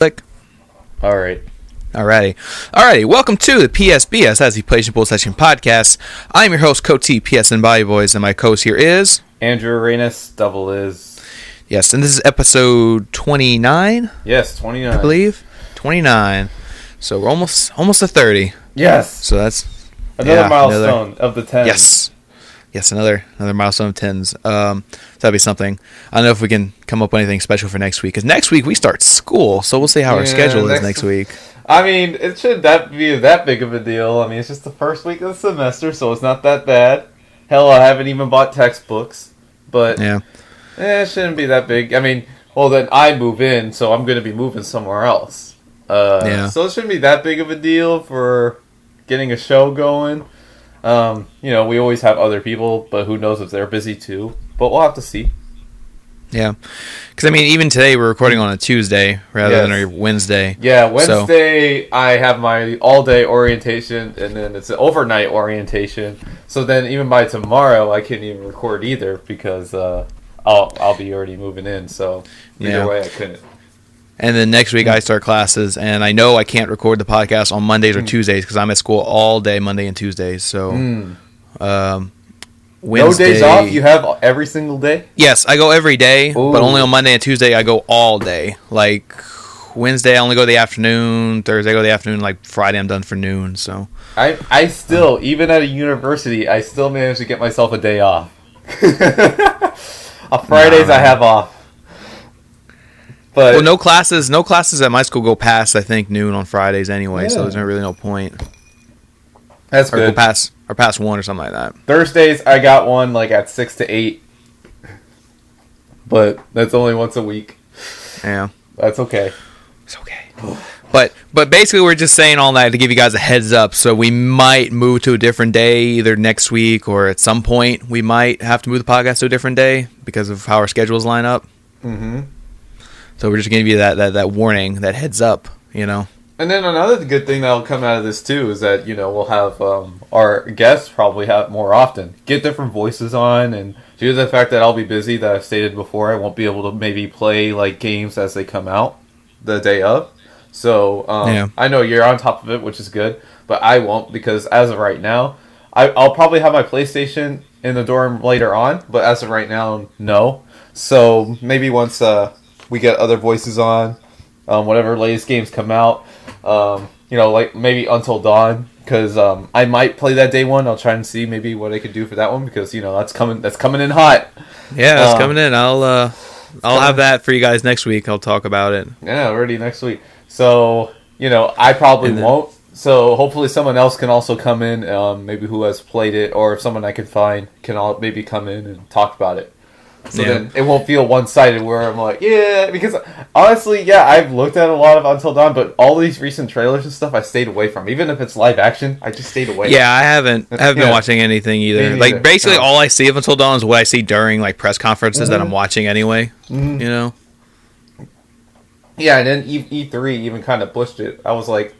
Click. All right. Alrighty. Welcome to the PSBS, that's the PlayStation Bull Session Podcast. I'm your host, Coach T, PSN Body Boys, and my co-host here is... Andrew Arenas, double is... Yes, and this is episode 29? Yes, 29. I believe. 29. So we're almost to 30. Yes. So that's... Another milestone of the 10. Yes, another milestone of 10s. So that'll be something. I don't know if we can come up with anything special for next week, because next week we start school, so we'll see how our schedule is next week. I mean, it shouldn't be that big of a deal. I mean, it's just the first week of the semester, so it's not that bad. Hell, I haven't even bought textbooks, but it shouldn't be that big. I mean, well, then I move in, so I'm going to be moving somewhere else. So it shouldn't be that big of a deal for getting a show going. We always have other people, but who knows if they're busy too. But we'll have to see. Yeah. Because, I mean, even today we're recording on a Tuesday rather than a Wednesday. Yeah, Wednesday I have my all-day orientation, and then it's an overnight orientation. So then even by tomorrow I can't even record either because I'll be already moving in. So either way I couldn't. And then next week I start classes, and I know I can't record the podcast on Mondays or Tuesdays because I'm at school all day Monday and Tuesdays. So, Wednesday, no days off? You have every single day? Yes, I go every day, but only on Monday and Tuesday I go all day. Like Wednesday I only go the afternoon, Thursday I go the afternoon, like Friday I'm done for noon. So I still, even at a university, I still manage to get myself a day off. On Fridays I have off. But no classes at my school go past, I think, noon on Fridays anyway, so there's really no point. That's good. Or past 1 or something like that. Thursdays, I got one like at 6 to 8. But that's only once a week. Yeah. That's okay. It's okay. But basically we're just saying all that to give you guys a heads up, so we might move to a different day either next week or at some point we might have to move the podcast to a different day because of how our schedules line up. Mm-hmm. So we're just going to give you that warning, that heads up, And then another good thing that'll come out of this, too, is that, we'll have our guests probably have more often. Get different voices on, and due to the fact that I'll be busy, that I've stated before, I won't be able to maybe play, games as they come out the day of. So, I know you're on top of it, which is good, but I won't, because as of right now, I'll probably have my PlayStation in the dorm later on, but as of right now, no. So, maybe once... we get other voices on, whatever latest games come out, maybe Until Dawn, because I might play that day one. I'll try and see maybe what I could do for that one, because that's coming in hot. Yeah, that's coming in. I'll have that for you guys next week. I'll talk about it. Yeah, already next week. So I probably won't. So hopefully someone else can also come in, maybe who has played it, or if someone I can find can maybe come in and talk about it. So then it won't feel one-sided where I'm like, because honestly, I've looked at a lot of Until Dawn, but all these recent trailers and stuff I stayed away from. Even if it's live action, I just stayed away. Yeah, I haven't been watching anything either. Basically all I see of Until Dawn is what I see during press conferences that I'm watching anyway. Yeah, and then E3 even kind of pushed it. I was like,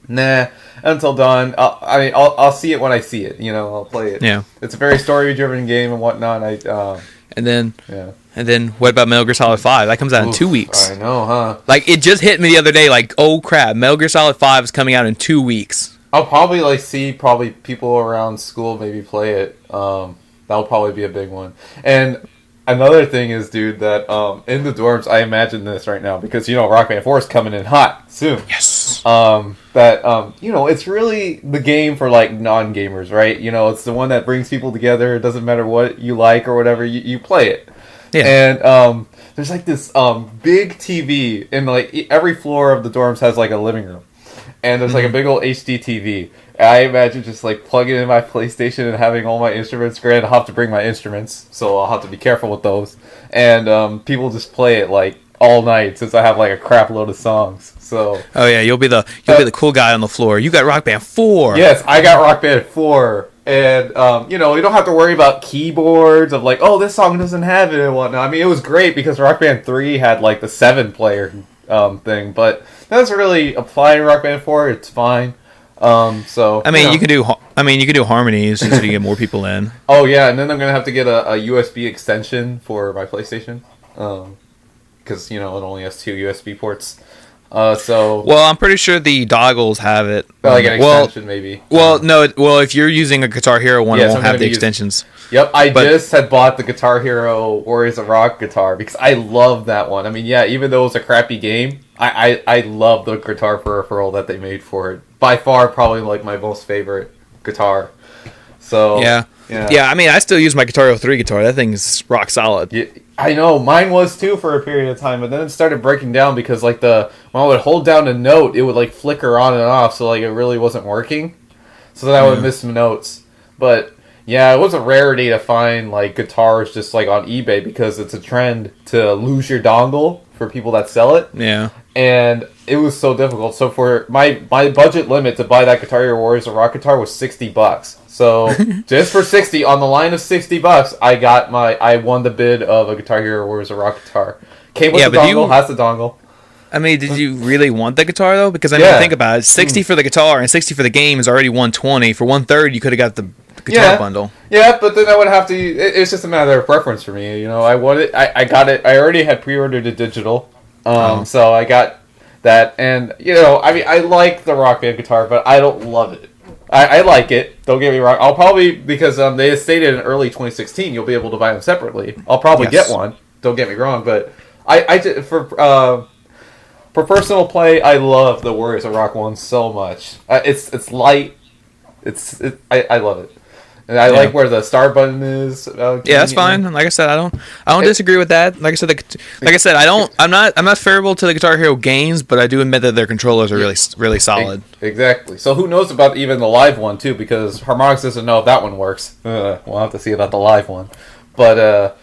nah, Until Dawn. I'll see it when I see it. I'll play it. Yeah, it's a very story-driven game and whatnot. And then what about Metal Gear Solid 5? That comes out in 2 weeks. I know, huh? It just hit me the other day, oh crap, Metal Gear Solid 5 is coming out in 2 weeks. I'll probably see people around school maybe play it. That'll probably be a big one. And another thing is, dude, that in the dorms, I imagine this right now, because, Rock Band 4 is coming in hot soon. Yes. It's really the game for, non-gamers, right? It's the one that brings people together. It doesn't matter what you like or whatever, you play it. Yeah. And there's, this big TV, and, every floor of the dorms has, a living room. And there's, a big old HD TV. I imagine just plugging in my PlayStation and having all my instruments. Granted, I'll have to bring my instruments, so I'll have to be careful with those. And people just play it all night since I have a crap load of songs. So you'll be the cool guy on the floor. You got Rock Band 4. Yes, I got Rock Band 4. And you don't have to worry about keyboards of this song doesn't have it and whatnot. I mean, it was great because Rock Band 3 had the 7-player thing, but that doesn't really apply to Rock Band 4. It's fine. You could do harmonies just so you get more people in. Oh yeah, and then I'm gonna have to get a USB extension for my PlayStation, because it only has 2 USB ports. Well, I'm pretty sure the doggles have it. Like an extension, maybe. Well, no. Well, if you're using a Guitar Hero one, it won't have the extensions. Yep, I just had bought the Guitar Hero Warriors of Rock guitar because I love that one. I mean, yeah, even though it's a crappy game, I love the guitar peripheral that they made for it. By far, probably like my most favorite guitar. So yeah. I mean, I still use my Guitar Hero 3 guitar. That thing's rock solid. Yeah, I know, mine was too for a period of time, but then it started breaking down because like when I would hold down a note, it would like flicker on and off, so like it really wasn't working. So then I would miss some notes. But yeah, it was a rarity to find like guitars just like on eBay because it's a trend to lose your dongle for people that sell it. Yeah. And it was so difficult. So for my budget limit to buy that Guitar Hero Warriors of Rock guitar was $60. So just for 60 on the line of $60, I won the bid of a Guitar Hero Warriors of Rock guitar. Came with the dongle, has the dongle. I mean, did you really want the guitar though? Because I mean, think about it: 60 for the guitar and 60 for the game is already 120. For 130, you could have got the guitar bundle. Yeah, but then I would have to. It's just a matter of preference for me. You know, I wanted. I got it. I already had pre-ordered it digital. So I got that, and you know, I mean, I like the Rock Band guitar, but I don't love it. I like it. Don't get me wrong. I'll probably, because they stated in early 2016 you'll be able to buy them separately. I'll probably get one. Don't get me wrong, but for personal play, I love the Warriors of Rock one so much. It's light. I love it. And I like where the start button is. That's fine. Like I said, I don't disagree with that. Like I said, I'm not favorable to the Guitar Hero games, but I do admit that their controllers are really solid. Exactly. So who knows about even the live one too? Because Harmonix doesn't know if that one works. We'll have to see about the live one. But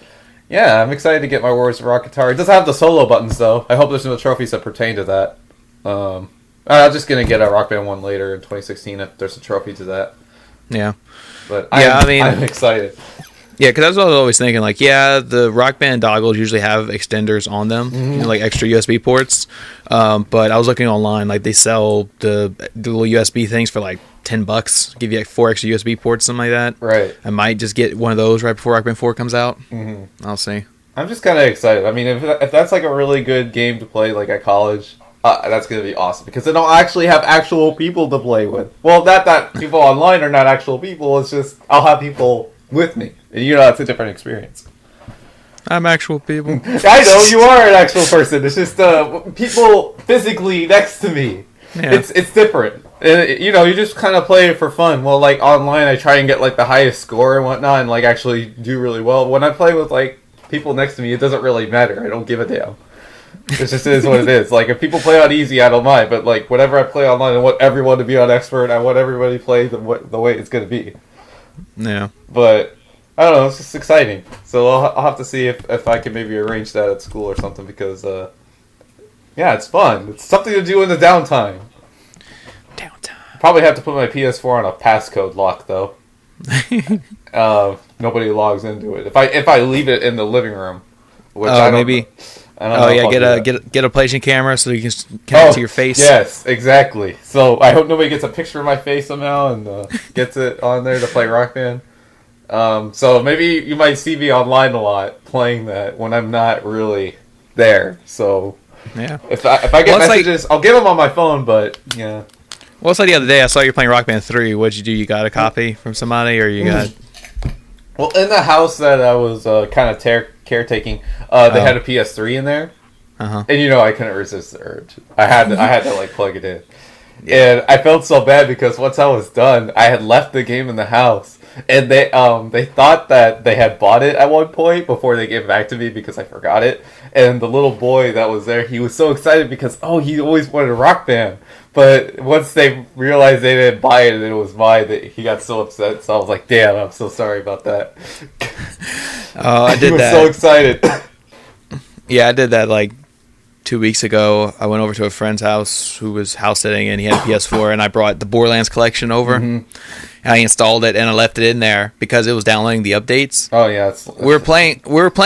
yeah, I'm excited to get my Warriors of Rock guitar. It does have the solo buttons though. I hope there's no trophies that pertain to that. I'm just gonna get a Rock Band one later in 2016 if there's a trophy to that. Yeah. But I'm excited. Yeah, because that's what I was always thinking. Like, yeah, the Rock Band doggles usually have extenders on them, like extra USB ports. But I was looking online, like they sell the little USB things for like $10. Give you like 4 extra USB ports, something like that. Right. I might just get one of those right before Rock Band 4 comes out. I'll see. I'm just kind of excited. I mean, if that's like a really good game to play, like at college. That's going to be awesome because then I'll actually have actual people to play with. Well, not that people online are not actual people. It's just I'll have people with me. And you know, it's a different experience. I'm actual people. I know, you are an actual person. It's just people physically next to me. Yeah. It's different. And, you know, you just kind of play it for fun. Well, like online, I try and get like the highest score and whatnot and like actually do really well. When I play with like people next to me, it doesn't really matter. I don't give a damn. It just is what it is. Like, if people play on easy, I don't mind. But, like, whenever I play online, I want everyone to be on expert. I want everybody to play the way it's going to be. Yeah. But, I don't know. It's just exciting. So, I'll have to see if I can maybe arrange that at school or something. Because, yeah, it's fun. It's something to do in the downtime. Probably have to put my PS4 on a passcode lock, though. Nobody logs into it. If I leave it in the living room. Which I don't maybe... get a PlayStation camera so you can connect to your face. Yes, exactly. So I hope nobody gets a picture of my face somehow and gets it on there to play Rock Band. So maybe you might see me online a lot playing that when I'm not really there. So yeah, if I get messages, I'll get them on my phone. But yeah. Well, it's like the other day I saw you playing Rock Band 3. What'd you do? You got a copy from somebody, or you got? Well, in the house that I was kind of caretaking, they had a PS3 in there, and you know I couldn't resist the urge. I had to like plug it in, and I felt so bad because once I was done, I had left the game in the house, and they thought that they had bought it at one point before they gave it back to me because I forgot it. And the little boy that was there, he was so excited because he always wanted a Rock Band. But once they realized they didn't buy it and it was mine, he got so upset. So I was like, damn, I'm so sorry about that. I did that. He was so excited. Yeah, I did that like 2 weeks ago. I went over to a friend's house who was house sitting, and he had a PS4, and I brought the Borderlands collection over. And I installed it, and I left it in there because it was downloading the updates. Oh yeah, we were playing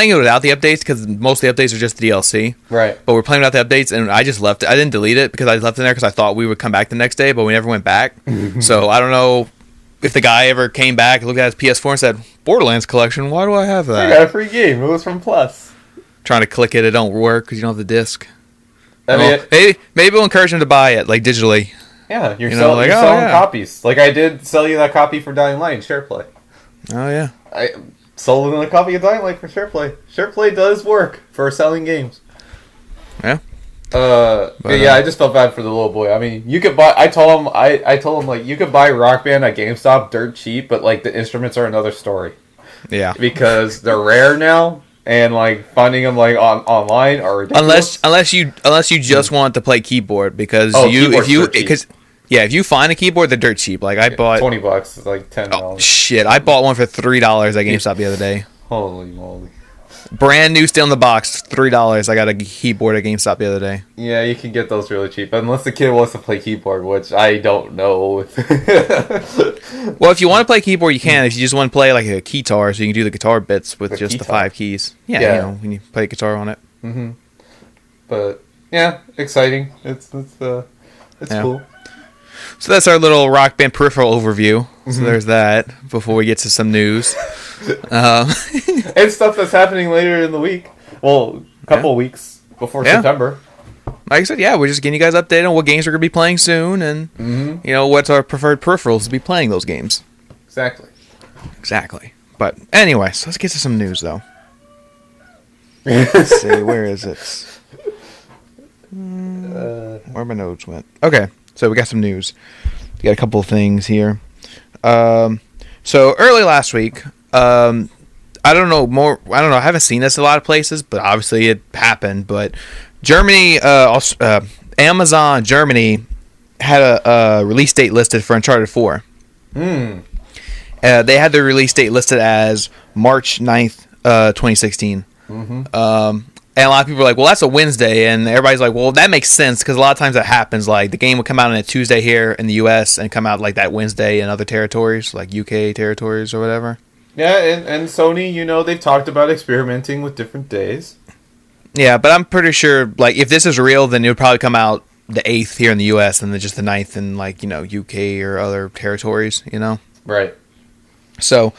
it without the updates because most of the updates are just DLC. Right. But we're playing without the updates, and I just left it. I didn't delete it because I left it in there because I thought we would come back the next day, but we never went back. So I don't know if the guy ever came back, looked at his PS4, and said, "Borderlands collection. Why do I have that?" I got a free game. It was from Plus. Trying to click it, it don't work because you don't have the disc. I mean, maybe we'll encourage them to buy it like digitally. Yeah, you're You selling yeah. copies. Like I did sell you that copy for Dying Light in SharePlay. Oh yeah, I sold them a copy of Dying Light for SharePlay. SharePlay does work for selling games. Yeah. I just felt bad for the little boy. I mean, you could buy. I told him like you could buy Rock Band at GameStop dirt cheap, but like the instruments are another story. Yeah, because they're rare now, and like finding them like online are ridiculous. Unless you just want to play keyboard because if you find a keyboard, they're dirt cheap. Like I bought $20, like $10. Oh shit! I bought one for $3 at GameStop the other day. Holy moly! Brand new, still in the box, $3. I got a keyboard at GameStop the other day. Yeah, you can get those really cheap, unless the kid wants to play keyboard, which I don't know. Well, if you want to play keyboard, you can. If you just want to play like a guitar, so you can do the guitar bits with just the 5 keys. Yeah, when you play guitar on it. Mm-hmm. But yeah, exciting. It's cool. So that's our little Rock Band peripheral overview. Mm-hmm. So there's that before we get to some news. And stuff that's happening later in the week. Well, a couple weeks before September. Like I said, we're just getting you guys updated on what games we're going to be playing soon and, what's our preferred peripherals to be playing those games. Exactly. But anyway, so let's get to some news, though. Let's see, where is it? Where my notes went. Okay, so we got some news. We got a couple of things here. So early last week, I don't know. I haven't seen this a lot of places, but obviously it happened. But Germany, Amazon Germany had a release date listed for Uncharted 4. They had the release date listed as March 9th, 2016. Mm-hmm. And a lot of people are like, well, that's a Wednesday. And everybody's like, well, that makes sense because a lot of times that happens. Like the game would come out on a Tuesday here in the U.S. and come out like that Wednesday in other territories, like UK territories or whatever. Yeah, and Sony, they've talked about experimenting with different days. Yeah, but I'm pretty sure, like, if this is real, then it would probably come out the 8th here in the U.S. and then just the 9th in, like, UK or other territories, Right. So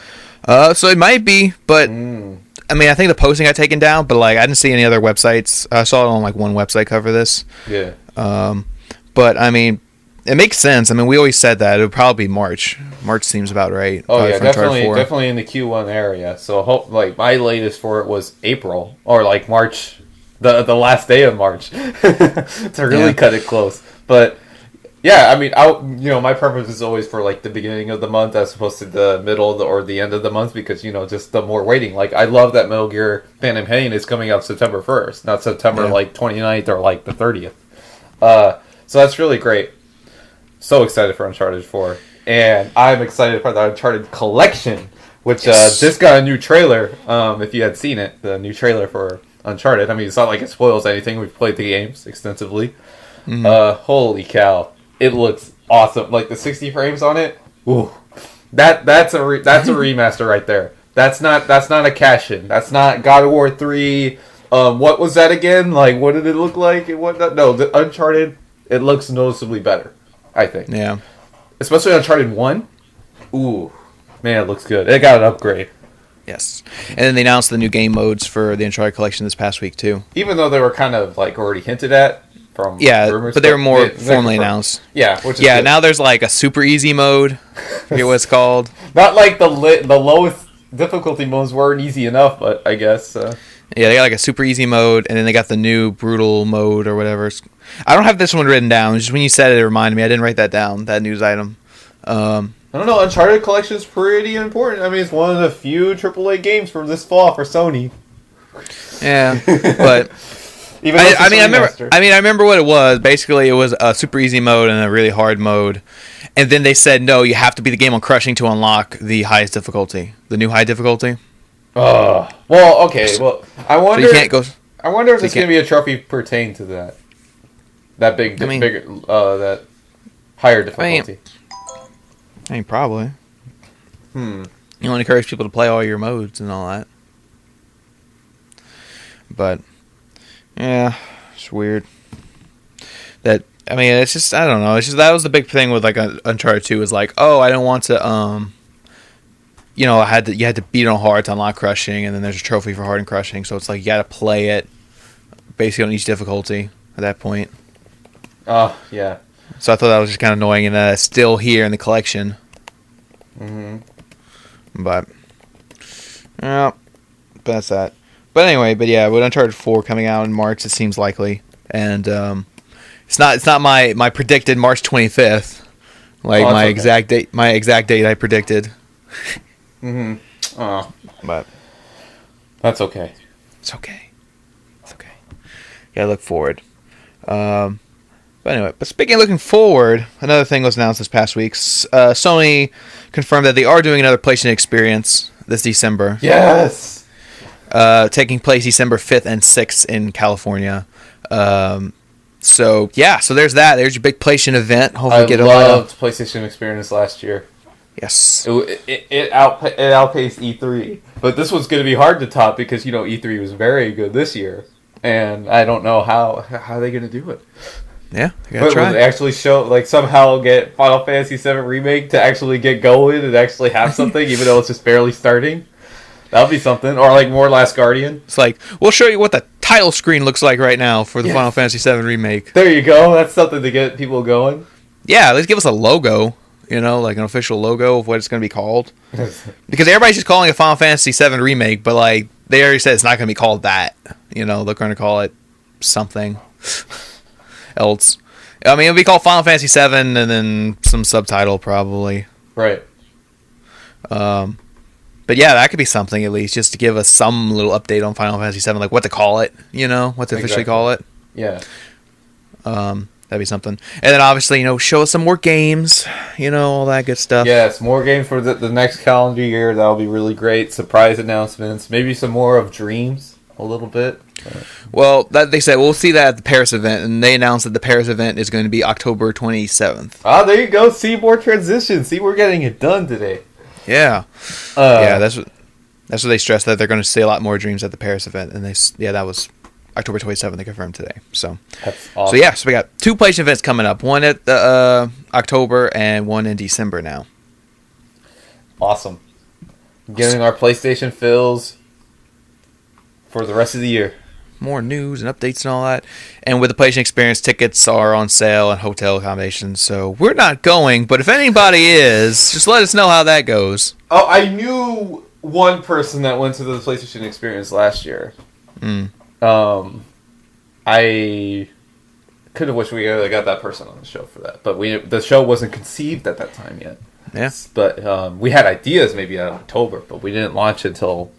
it might be, but, I mean, I think the posting got taken down, but, like, I didn't see any other websites. I saw it on, like, one website cover this. Yeah. But, I mean, it makes sense. I mean, we always said that. It would probably be March. March seems about right. Oh, yeah, definitely in the Q1 area. So, my latest for it was April, or, like, March, the last day of March, to really cut it close. But, yeah, I mean, my preference is always for, like, the beginning of the month as opposed to the middle or the end of the month because, just the more waiting. Like, I love that Metal Gear Phantom Pain is coming out September 1st, not September, 29th or, like, the 30th. So that's really great. So excited for Uncharted 4. And I'm excited for the Uncharted Collection, which just got a new trailer, if you had seen it, the new trailer for Uncharted. I mean, it's not like it spoils anything. We've played the games extensively. Mm-hmm. Holy cow. It looks awesome. Like, the 60 frames on it, ooh. That's a remaster right there. That's not a cash-in. That's not God of War 3. What was that again? Like, what did it look like? No, the Uncharted, it looks noticeably better, I think. Yeah. Especially Uncharted 1. Ooh. Man, it looks good. It got an upgrade. Yes. And then they announced the new game modes for the Uncharted collection this past week, too. Even though they were kind of, like, already hinted at from rumors. But they were more formally announced. Yeah, which is good. Now there's, like, a super easy mode. I forget what it's called. Not like the lowest difficulty modes weren't easy enough, but I guess... Yeah, they got, like, a super easy mode, and then they got the new brutal mode or whatever. I don't have this one written down. Just when you said it reminded me. I didn't write that down, that news item. I don't know. Uncharted Collection is pretty important. I mean, it's one of the few AAA games from this fall for Sony. Yeah, but I remember what it was. Basically, it was a super easy mode and a really hard mode, and then they said no, you have to beat the game on crushing to unlock the highest difficulty, the new high difficulty. Well, okay. Well, I wonder. So you can't go. I wonder if there's going to be a trophy pertain to that. That bigger, that higher difficulty. I mean, probably. You want to encourage people to play all your modes and all that. But, yeah, it's weird. It's just, I don't know. It's just, that was the big thing with, like, Uncharted 2 was like, oh, I don't want to, you had to beat it on hard to unlock crushing, and then there's a trophy for hard and crushing, so it's like you got to play it basically on each difficulty. at that point. Oh, yeah. So I thought that was just kind of annoying, and it's still here in the collection. But, yeah, that's that. But anyway, with Uncharted 4 coming out in March, it seems likely, and it's not my predicted March 25th, like my exact date I predicted. Oh, but that's okay. It's okay. Gotta look forward. But anyway, speaking of looking forward, another thing was announced this past week. Sony confirmed that they are doing another PlayStation experience this December. Yes! Taking place December 5th and 6th in California. So there's that. There's your big PlayStation event. Hopefully I loved PlayStation experience last year. Yes. It outpaced E3. But this one's going to be hard to top because, E3 was very good this year. And I don't know how they're going to do it. Yeah, I gotta try. Will they actually show, somehow get Final Fantasy VII Remake to actually get going and actually have something, even though it's just barely starting? That would be something. Or, more Last Guardian. It's we'll show you what the title screen looks like right now for the Final Fantasy VII Remake. There you go. That's something to get people going. Yeah, let's give us a logo, an official logo of what it's going to be called. Because everybody's just calling it Final Fantasy VII Remake, but, they already said it's not going to be called that. They're going to call it something else. I mean, it'll be called Final Fantasy VII and then some subtitle probably. Right. But yeah, that could be something at least, just to give us some little update on Final Fantasy VII, what to call it, what to officially call it. Yeah. That'd be something. And then obviously, show us some more games, all that good stuff. Yes, more games for the next calendar year. That'll be really great. Surprise announcements. Maybe some more of Dreams a little bit. Well, they said we'll see that at the Paris event, and they announced that the Paris event is going to be October 27th. Ah, there you go. See, more transition. See, we're getting it done today. Yeah. That's what they stressed, that they're going to see a lot more Dreams at the Paris event, and that was October 27th. They confirmed today. So that's awesome. So we got 2 PlayStation events coming up. One at October and one in December now. Awesome. Getting our PlayStation fills for the rest of the year. More news and updates and all that. And with the PlayStation Experience, tickets are on sale and hotel accommodations. So we're not going, but if anybody is, just let us know how that goes. Oh, I knew one person that went to the PlayStation Experience last year. I could have wished we got that person on the show for that, but the show wasn't conceived at that time yet. Yes, but we had ideas maybe in October, but we didn't launch until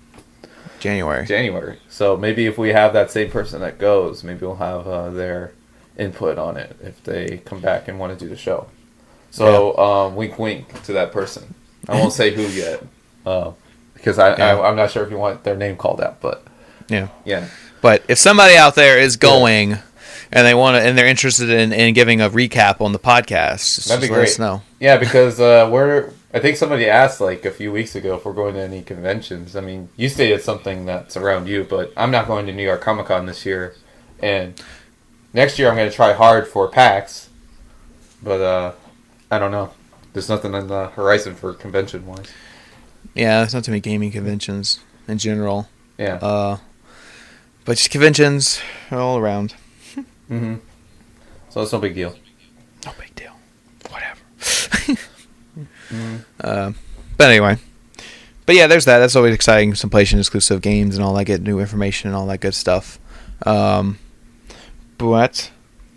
January. So maybe if we have that same person that goes, maybe we'll have their input on it if they come back and want to do the show. So wink, wink to that person. I won't say who yet, because I'm not sure if you want their name called out, but yeah. But if somebody out there is going and they want to, and they're interested in giving a recap on the podcast, that'd be great. Let us know. Yeah, because I think somebody asked a few weeks ago if we're going to any conventions. I mean, you stated something that's around you, but I'm not going to New York Comic Con this year, and next year I'm going to try hard for PAX, but I don't know. There's nothing on the horizon for convention wise. Yeah, there's not too many gaming conventions in general. Yeah. But just conventions all around. Mm-hmm. So it's no big deal. No big deal. Whatever. But anyway. But yeah, there's that. That's always exciting. Some PlayStation exclusive games and all that. Get new information and all that good stuff. But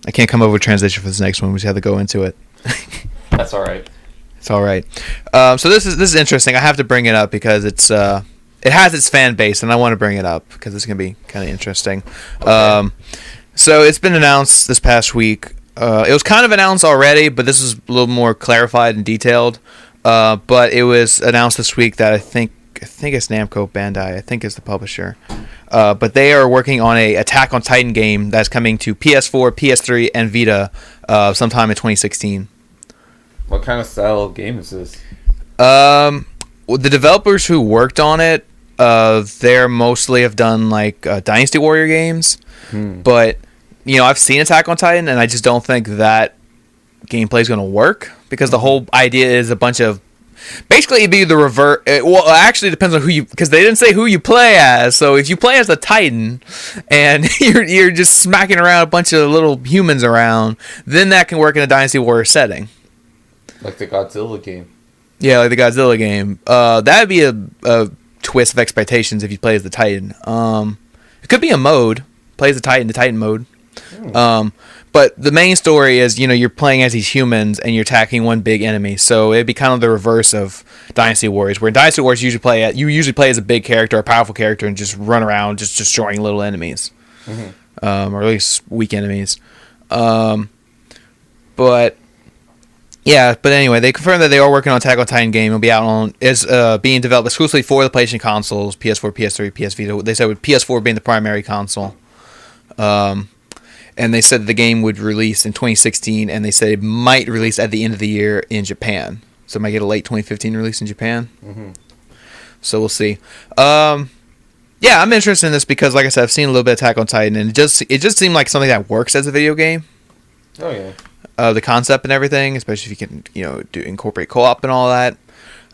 I can't come over with transition for this next one. We just have to go into it. That's all right. It's all right. So this is interesting. I have to bring it up because it has its fan base, and I want to bring it up because it's going to be kind of interesting. Okay. So it's been announced this past week. It was kind of announced already, but this is a little more clarified and detailed. But it was announced this week that I think it's Namco Bandai. I think is the publisher. But they are working on a Attack on Titan game that's coming to PS4, PS3, and Vita sometime in 2016. What kind of style of game is this? The developers who worked on it, they're mostly have done Dynasty Warrior games, but I've seen Attack on Titan, and I just don't think that gameplay is going to work because the whole idea is a bunch of Basically, it'd be the reverse. Well, actually, it depends on who you, because they didn't say who you play as. So if you play as the Titan, and you're just smacking around a bunch of little humans around, then that can work in a Dynasty Warriors setting. Like the Godzilla game. Yeah, like the Godzilla game. That'd be a twist of expectations if you play as the Titan. It could be a mode. Play as the Titan mode. But the main story is, you're playing as these humans and you're attacking one big enemy. So it'd be kind of the reverse of Dynasty Warriors, where in Dynasty Warriors you usually play as a big character, a powerful character, and just run around just destroying little enemies, or at least weak enemies. But anyway, they confirmed that they are working on Attack on Titan game. It'll be being developed exclusively for the PlayStation consoles, PS4, PS3, PS Vita. They said with PS4 being the primary console. And they said the game would release in 2016, and they said it might release at the end of the year in Japan. So it might get a late 2015 release in Japan. So we'll see. I'm interested in this because, like I said, I've seen a little bit of Attack on Titan, and it just seemed like something that works as a video game. Oh yeah. The concept and everything, especially if you can, incorporate co-op and all that.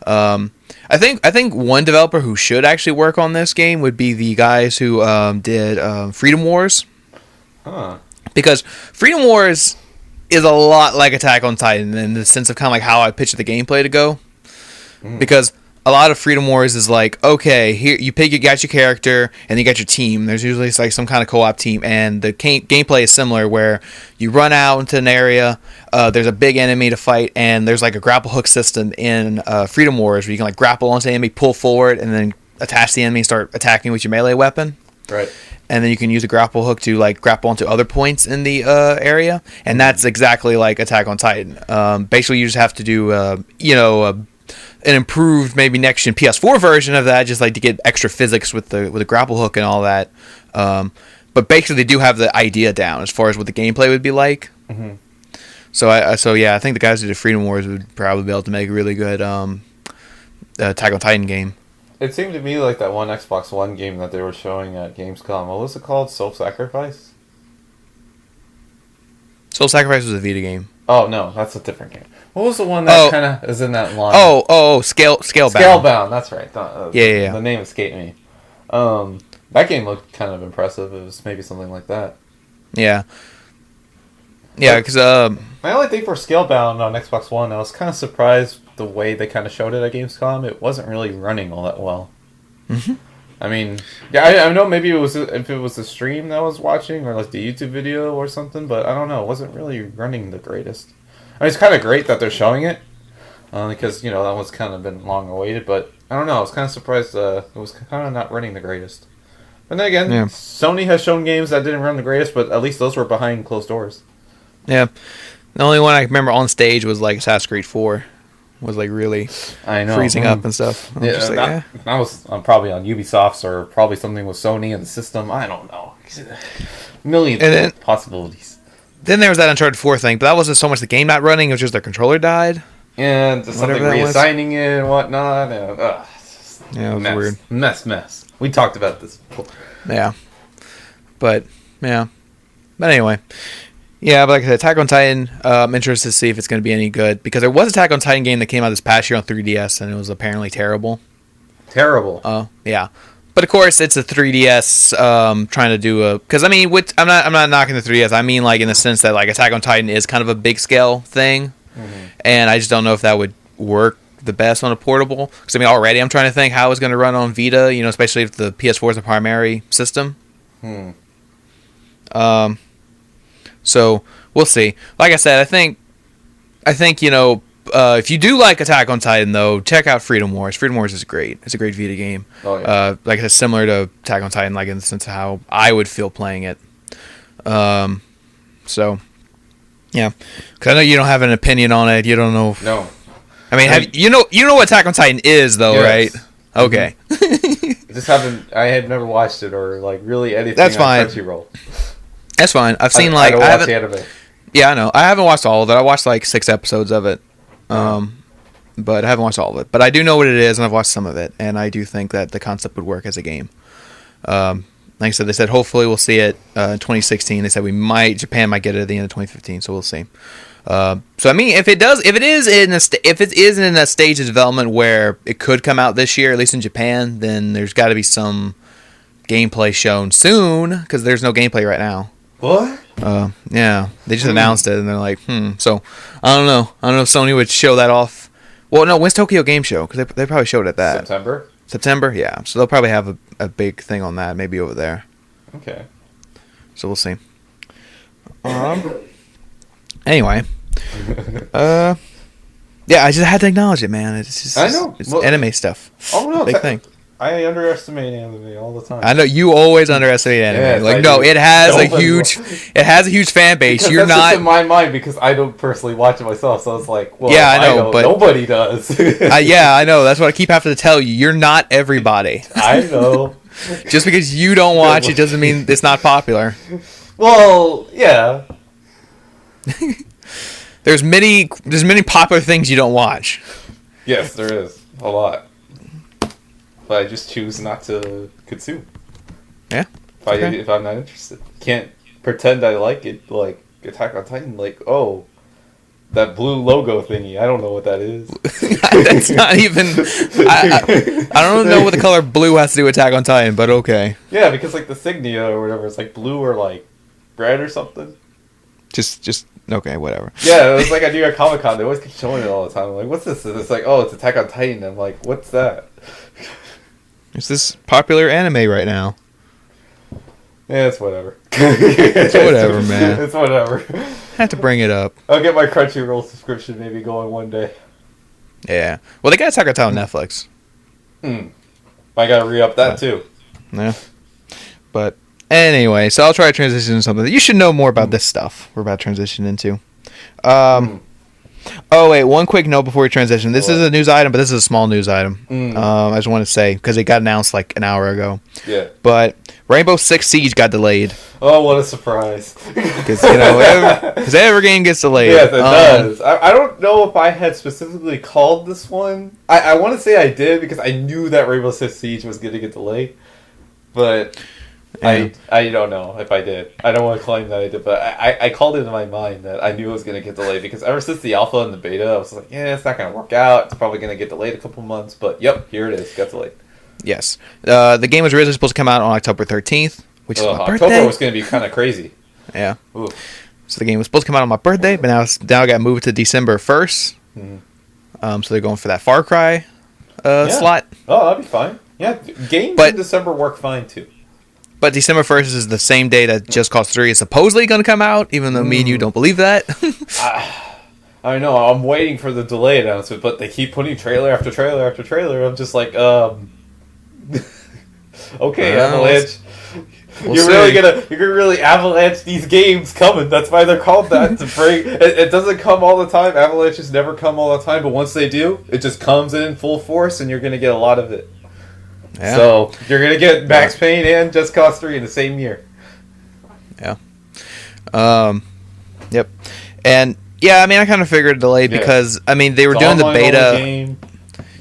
I think one developer who should actually work on this game would be the guys who did Freedom Wars. Because Freedom Wars is a lot like Attack on Titan in the sense of kind of like how I picture the gameplay to go. Because a lot of Freedom Wars is like, okay, here you got your character and you got your team. There's usually like some kind of co-op team, and the gameplay is similar where you run out into an area, there's a big enemy to fight, and there's like a grapple hook system in Freedom Wars where you can like grapple onto the enemy, pull forward, and then attach the enemy and start attacking with your melee weapon. Right. And then you can use a grapple hook to like grapple onto other points in the area, and that's exactly like Attack on Titan. Basically, you just have to do an improved, maybe next gen PS4 version of that, just like to get extra physics with the grapple hook and all that. But basically, they do have the idea down as far as what the gameplay would be like. So I think the guys who did Freedom Wars would probably be able to make a really good Attack on Titan game. It seemed to me like that one Xbox One game that they were showing at Gamescom. What was it called? Self-Sacrifice? Soul Sacrifice was a Vita game. Oh, no. That's a different game. What was the one that kind of is in that line? Scalebound. Scalebound. That's right. Yeah. The name escaped me. That game looked kind of impressive. It was maybe something like that. Yeah. Yeah, because... My only thing for Scalebound on Xbox One, I was kind of surprised the way they kind of showed it at Gamescom. It wasn't really running all that well. I mean, yeah, I know maybe if it was the stream that I was watching or like the YouTube video or something, but I don't know. It wasn't really running the greatest. I mean, it's kind of great that they're showing it because, that one's kind of been long awaited, but I don't know. I was kind of surprised it was kind of not running the greatest. But then again, Sony has shown games that didn't run the greatest, but at least those were behind closed doors. Yeah. The only one I remember on stage was like Assassin's Creed 4. Was like really freezing up and stuff. That was probably on Ubisoft's or probably something with Sony and the system. I don't know. Millions of possibilities. Then there was that Uncharted 4 thing, but that wasn't so much the game not running, it was just their controller died. And something reassigning it and whatnot. And, it was weird. Mess. We talked about this before. Yeah. But anyway. Yeah, but like I said, Attack on Titan, I'm interested to see if it's going to be any good. Because there was an Attack on Titan game that came out this past year on 3DS, and it was apparently terrible. Terrible? Yeah. But of course, it's a 3DS trying to do a... Because, I mean, I'm not knocking the 3DS. I mean, like, in the sense that, like, Attack on Titan is kind of a big-scale thing. And I just don't know if that would work the best on a portable. Because, I mean, already I'm trying to think how it's going to run on Vita, especially if the PS4 is the primary system. So we'll see. Like I said, I think if you do like Attack on Titan, though, check out Freedom Wars. Freedom Wars is great. It's a great Vita game. Oh, yeah. Like I said, similar to Attack on Titan, like in the sense of how I would feel playing it. So yeah, because I know you don't have an opinion on it. You don't know. No. I mean, you know what Attack on Titan is, though, yes. right? Okay. I had never watched it or like really anything. That's fine. Crunchyroll. That's fine. I've seen I don't watch the anime. Yeah, I know. I haven't watched all of it. I watched like 6 episodes of it. But I haven't watched all of it. But I do know what it is, and I've watched some of it, and I do think that the concept would work as a game. like I said, they said hopefully we'll see it in 2016. They said Japan might get it at the end of 2015, so we'll see. So I mean, if it is in a stage of development where it could come out this year, at least in Japan, then there's got to be some gameplay shown soon because there's no gameplay right now. What? Yeah, they just announced it and they're like, So I don't know if Sony would show that off. Well, no, when's Tokyo Game Show? Because they probably showed it that September, yeah. So they'll probably have a big thing on that, maybe over there. Okay. So we'll see. Anyway, yeah, I just had to acknowledge it, man. It's just, I know. It's anime stuff. Oh no, big thing. I underestimate anime all the time. I know you always underestimate anime. It has a huge fan base. Because You're that's not just in my mind because I don't personally watch it myself. So it's like, well, yeah, I know, but nobody does. yeah, I know. That's what I keep having to tell you. You're not everybody. I know. Just because you don't watch it doesn't mean it's not popular. Well, yeah. There's many popular things you don't watch. Yes, there is a lot, but I just choose not to consume. Yeah. If I'm not interested, can't pretend I like it. Like Attack on Titan, like that blue logo thingy. I don't know what that is. That's not even. I don't know what the color blue has to do with Attack on Titan, but okay. Yeah, because like the Signia or whatever, it's like blue or like red or something. Just okay, whatever. Yeah, it was like I do at Comic-Con. They always keep showing it all the time. I'm like, what's this? And it's like, oh, it's Attack on Titan. I'm like, what's that? It's this popular anime right now. Yeah, it's whatever. It's whatever, man. It's whatever. I have to bring it up. I'll get my Crunchyroll subscription maybe going one day. Yeah. Well, they got Attack on Titan on Netflix. I gotta re-up that too. Yeah. But anyway, so I'll try to transition to something that you should know more about this stuff we're about to transition into. Oh, wait, one quick note before we transition. This is a news item, but this is a small news item. I just want to say, because it got announced like an hour ago. Yeah. But Rainbow Six Siege got delayed. Oh, what a surprise. Because, every game gets delayed. Yes, it does. I don't know if I had specifically called this one. I want to say I did, because I knew that Rainbow Six Siege was going to get delayed. But yeah. I don't know if I did. I don't want to claim that I did, but I called it in my mind that I knew it was going to get delayed, because ever since the alpha and the beta, I was like, yeah, it's not going to work out. It's probably going to get delayed a couple months. But, yep, here it is. Got delayed. Yes. The game was originally supposed to come out on October 13th, which is my birthday. October was going to be kind of crazy. Yeah. Ooh. So the game was supposed to come out on my birthday, but now it got moved to December 1st. So they're going for that Far Cry slot. Oh, that'd be fine. Yeah, games in December work fine, too. But December 1st is the same day that Just Cause 3 is supposedly going to come out, even though me and you don't believe that. I know, I'm waiting for the delay announcement, but they keep putting trailer after trailer after trailer. I'm just like, okay, Avalanche. You're really avalanche these games coming. That's why they're called that. To bring it doesn't come all the time. Avalanches never come all the time, but once they do, it just comes in full force, and you're going to get a lot of it. Yeah. So you're going to get Max Payne and Just Cause 3 in the same year. Yeah. Yep. And yeah, I mean, I kind of figured delayed because they were doing the beta. Game.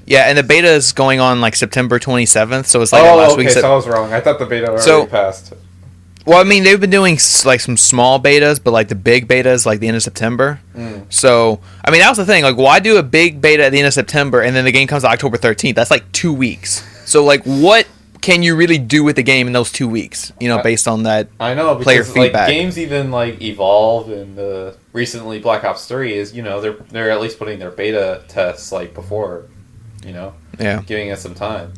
Yeah, and the beta is going on like September 27th, so it's like last week. So I was wrong. I thought the beta already passed. Well, I mean, they've been doing like some small betas, but like the big betas like the end of September. So, I mean, that was the thing. Like, why do a big beta at the end of September and then the game comes out October 13th? That's like 2 weeks. So, like, what can you really do with the game in those 2 weeks? Based on that. I know, because player feedback. Like, games even like evolve, and recently Black Ops 3 is they're at least putting their beta tests like before. Giving us some time.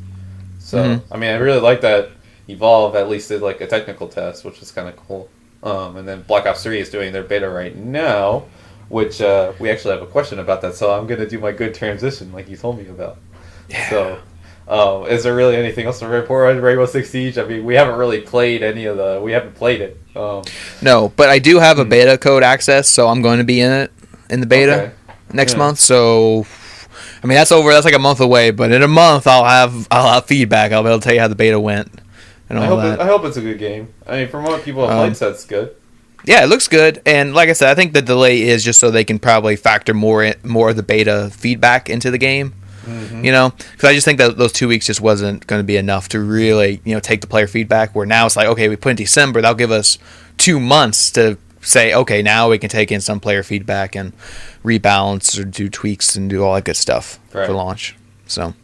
So, I mean, I really like that Evolve at least did like a technical test, which is kind of cool. And then Black Ops 3 is doing their beta right now, which we actually have a question about that, so I'm going to do my good transition like you told me about. Yeah. So, is there really anything else to report on Rainbow Six Siege? I mean, we haven't really played we haven't played it. No, but I do have a beta code access, so I'm going to be in the beta next month, so... I mean, that's over. That's like a month away, but in a month I'll have feedback. I'll be able to tell you how the beta went and all that. I hope it's a good game. I mean, from what people have played, so it's good. Yeah, it looks good, and like I said, I think the delay is just so they can probably factor more of the beta feedback into the game. Mm-hmm. You know, because I just think that those 2 weeks just wasn't going to be enough to really, take the player feedback. Where now it's like, okay, we put in December, that'll give us 2 months to say, okay, now we can take in some player feedback and rebalance or do tweaks and do all that good stuff for launch. So,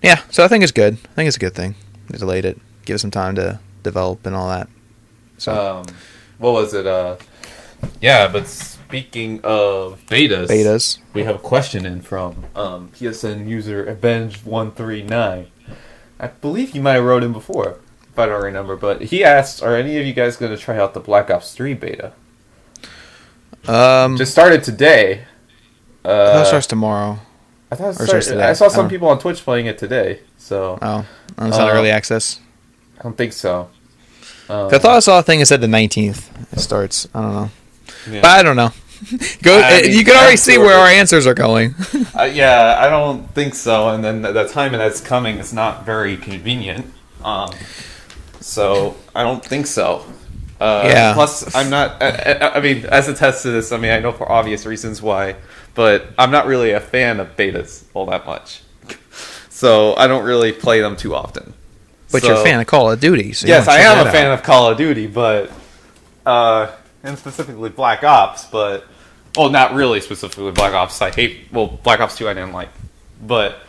yeah, so I think it's good. I think it's a good thing. They delayed it, give it some time to develop and all that. So, what was it? Yeah, but speaking of betas, we have a question in from PSN user Avenge139. I believe he might have wrote in before, if I don't remember. But he asked, "Are any of you guys going to try out the Black Ops 3 beta?" Just started today. I thought it starts tomorrow. I thought it started today. I saw some people on Twitch playing it today. So it's not early access. I don't think so. I thought I saw a thing that said the 19th it starts. I don't know. Yeah. But I don't know. You can already see where our answers are going. Yeah, I don't think so. And then the time that's coming is not very convenient. So I don't think so. Yeah. Plus, I'm not. I mean, as a test to this, I mean, I know for obvious reasons why, but I'm not really a fan of betas all that much. So I don't really play them too often. But you're a fan of Call of Duty. So yes, I am a fan of Call of Duty, but and specifically Black Ops, but not really specifically Black Ops. I hate Black Ops 2 I didn't like, but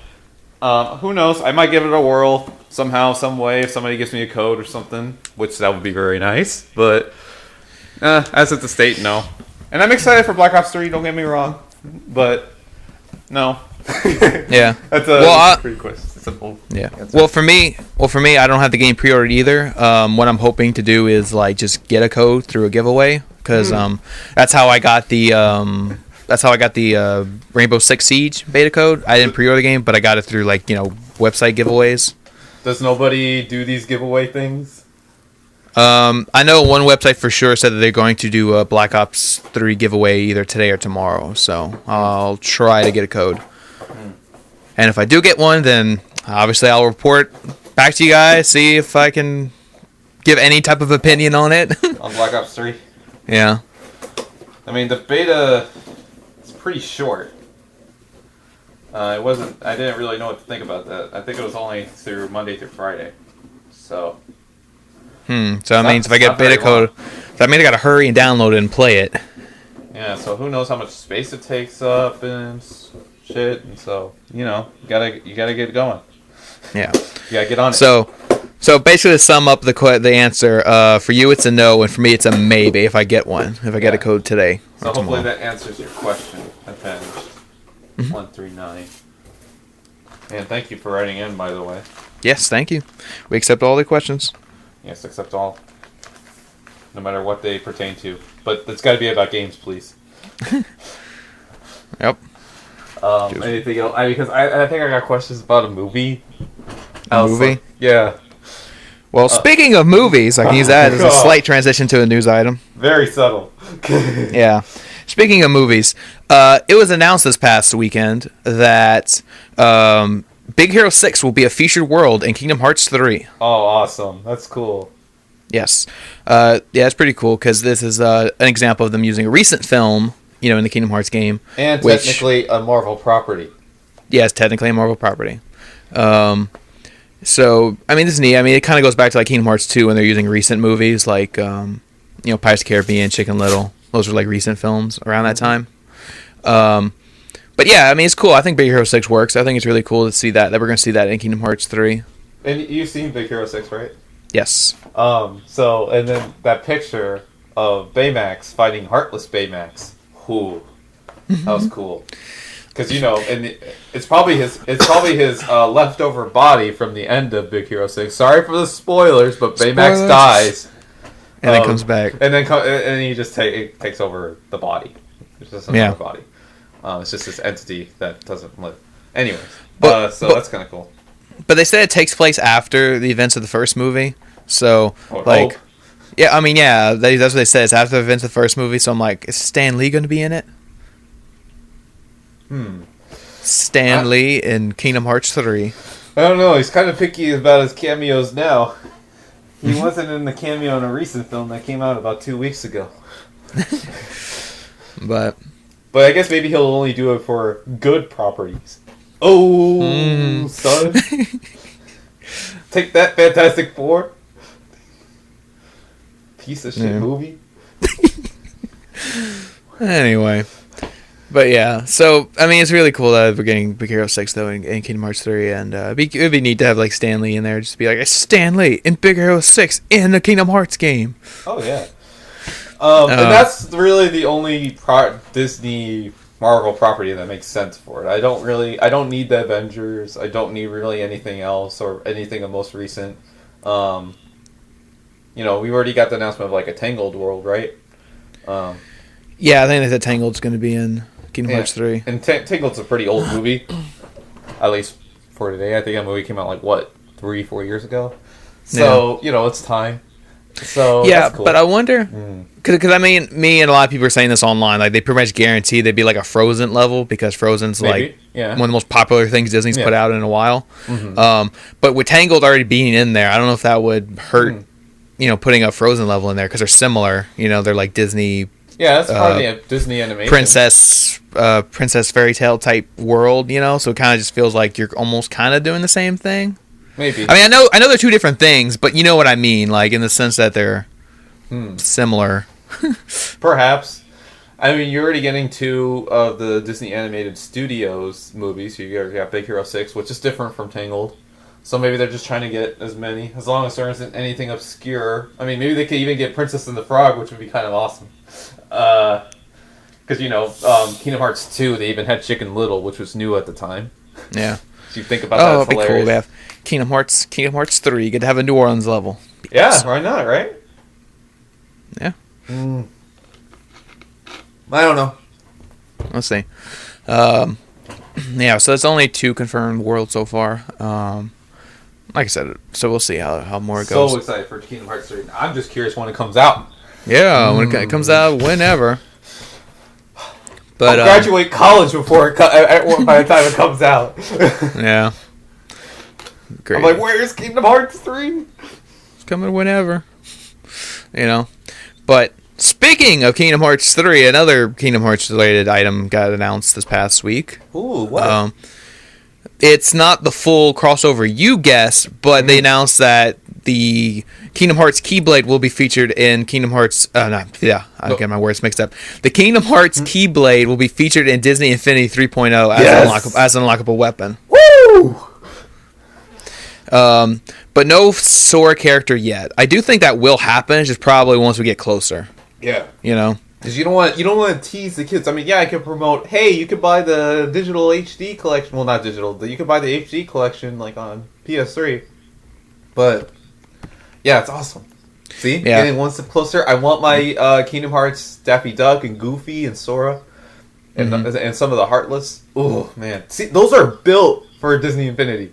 who knows? I might give it a whirl somehow, some way, if somebody gives me a code or something, which that would be very nice. But as it's a state, no. And I'm excited for Black Ops 3. Don't get me wrong, but no. Yeah, that's a pretty quick. Simple. Yeah. Well, for me, I don't have the game pre-ordered either. What I'm hoping to do is just get a code through a giveaway because that's how I got the Rainbow Six Siege beta code. I didn't pre-order the game, but I got it through website giveaways. Does nobody do these giveaway things? I know one website for sure said that they're going to do a Black Ops 3 giveaway either today or tomorrow. So I'll try to get a code. And if I do get one, then obviously I'll report back to you guys, see if I can give any type of opinion on it. On Black Ops 3? Yeah. I mean, the beta is pretty short. I didn't really know what to think about that. I think it was only through Monday through Friday. So. So that means if I get beta code, that means I gotta hurry and download it and play it. Yeah, so who knows how much space it takes up and shit, and so you gotta get it going. Yeah, you gotta get on it. So basically, to sum up the answer, for you it's a no, and for me it's a maybe if I get one, if I get a code today. So hopefully that answers your question, Avenge 139. And thank you for writing in, by the way. Yes, thank you. We accept all the questions. Yes, accept all, no matter what they pertain to. But it's got to be about games, please. Yep. Anything else? Because I think I got questions about a movie. A movie? Yeah. Well, speaking of movies, I can use that as a slight transition to a news item. Very subtle. Yeah. Speaking of movies, it was announced this past weekend that Big Hero 6 will be a featured world in Kingdom Hearts 3. Oh, awesome. That's cool. Yes. It's pretty cool because this is an example of them using a recent film, in the Kingdom Hearts game. And technically a Marvel property. Yes, technically a Marvel property. So, this is neat. It kind of goes back to Kingdom Hearts 2 when they're using recent movies like, Pirates of the Caribbean, Chicken Little. Those are recent films around that time. But yeah, it's cool. I think Big Hero 6 works. I think it's really cool to see that we're going to see that in Kingdom Hearts 3. And you've seen Big Hero 6, right? Yes. And then that picture of Baymax fighting Heartless Baymax. Ooh. That was cool. Because, and it's probably his leftover body from the end of Big Hero 6. Sorry for the spoilers, but Baymax dies. And then comes back. And then he just takes over the body. It's just another body. It's just this entity that doesn't live. Anyways, so that's kind of cool. But they said it takes place after the events of the first movie. So, yeah, that's what they said. It's after the events of the first movie. So I'm like, is Stan Lee going to be in it? Stan Lee in Kingdom Hearts 3. I don't know. He's kind of picky about his cameos now. He wasn't in the cameo in a recent film that came out about 2 weeks ago. But I guess maybe he'll only do it for good properties. Oh, son. Take that, Fantastic Four. Piece of shit movie. Anyway. But yeah, so, I mean, it's really cool that we're getting Big Hero 6, though, in Kingdom Hearts 3, and it'd be neat to have, like, Stan Lee in there, just be like, it's Stan Lee in Big Hero 6 in the Kingdom Hearts game. Oh, yeah. And that's really the only Disney Marvel property that makes sense for it. I don't need the Avengers, I don't need really anything else, or anything of most recent. We already got the announcement of, like, a Tangled world, right? Yeah, I think that Tangled's going to be in Kingdom Hearts 3. And Tangled's a pretty old movie, at least for today. I think that movie came out, 3-4 years ago. So, it's time. So yeah, that's cool. But I wonder, because I mean, me and a lot of people are saying this online, like, they pretty much guarantee they'd be like a Frozen level, because Frozen's one of the most popular things Disney's put out in a while. Mm-hmm. But with Tangled already being in there, I don't know if that would hurt, putting a Frozen level in there, because they're similar. They're like Disney. Yeah, that's probably a Disney animation. Princess fairy tale type world, so it kind of just feels like you're almost kind of doing the same thing. Maybe. I mean, I know they're two different things, but you know what I mean, like, in the sense that they're similar. Perhaps. I mean, you're already getting 2 of the Disney Animated Studios movies. You got Big Hero 6, which is different from Tangled. So maybe they're just trying to get as many, as long as there isn't anything obscure. I mean, maybe they could even get Princess and the Frog, which would be kind of awesome. Because, Kingdom Hearts 2, they even had Chicken Little, which was new at the time. Yeah. So you think about that, it's hilarious. Cool. We have Kingdom Hearts 3. You get to have a New Orleans level. Yeah, why not, right? Yeah. I don't know. Let's see. Yeah, so it's only 2 confirmed worlds so far. Like I said, so we'll see how more it goes. So excited for Kingdom Hearts 3. I'm just curious when it comes out. Yeah, when it comes out, whenever. But I'll graduate college before by the time it comes out. Yeah. Great. I'm like, where's Kingdom Hearts 3? It's coming whenever. But speaking of Kingdom Hearts 3, another Kingdom Hearts related item got announced this past week. Ooh, what? It's not the full crossover you guessed, but they announced that the Kingdom Hearts Keyblade will be featured in Kingdom Hearts... I get my words mixed up. The Kingdom Hearts Keyblade will be featured in Disney Infinity 3.0 as an unlockable weapon. Woo! But no Sora character yet. I do think that will happen, it's just probably once we get closer. Yeah. Because you don't want to tease the kids. I mean, I can promote, hey, you can buy the digital HD collection. Well, not digital. You can buy the HD collection, on PS3. But, yeah, it's awesome. See? Yeah. Getting one step closer. I want my Kingdom Hearts Daffy Duck and Goofy and Sora. And some of the Heartless. Oh, man. See, those are built for Disney Infinity.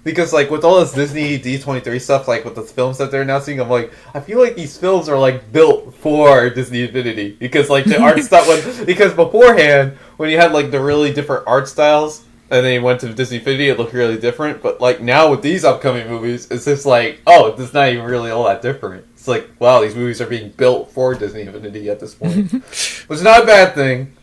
Because, with all this Disney D23 stuff, with the films that they're announcing, I'm like, I feel like these films are, built for Disney Infinity. Because, the art stuff... Because beforehand, when you had, the really different art styles, and then you went to Disney Infinity, it looked really different. But, now with these upcoming movies, it's just it's not even really all that different. It's wow, these movies are being built for Disney Infinity at this point. Which is not a bad thing.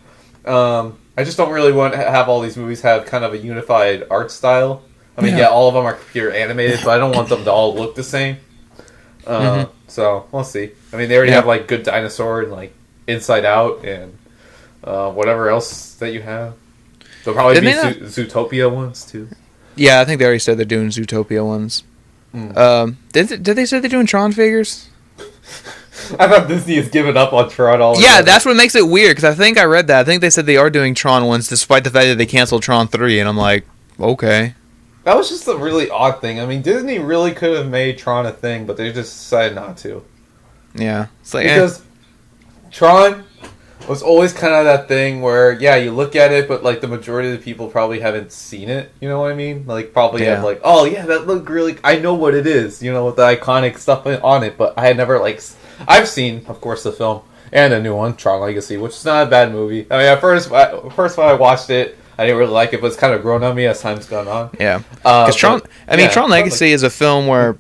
I just don't really want to have all these movies have kind of a unified art style. I mean, all of them are computer animated, but I don't want them to all look the same. So, we'll see. I mean, they already have, Good Dinosaur and, Inside Out and whatever else that you have. There'll probably be Zootopia ones, too. Yeah, I think they already said they're doing Zootopia ones. Did they say they're doing Tron figures? I thought Disney has given up on Tron already. Yeah, that's what makes it weird, because I think I read that. I think they said they are doing Tron ones, despite the fact that they canceled Tron 3, and I'm like, okay. That was just a really odd thing. I mean, Disney really could have made Tron a thing, but they just decided not to. Yeah. It's because Tron was always kind of that thing where, you look at it, but, the majority of the people probably haven't seen it. You know what I mean? Probably have, oh, yeah, that looked really... I know what it is, with the iconic stuff on it, but I had never, I've seen, of course, the film, and a new one, Tron Legacy, which is not a bad movie. I mean, at first when I watched it, I didn't really like it, but it's kind of grown on me as time's gone on. Yeah. Because Tron Legacy is a film where...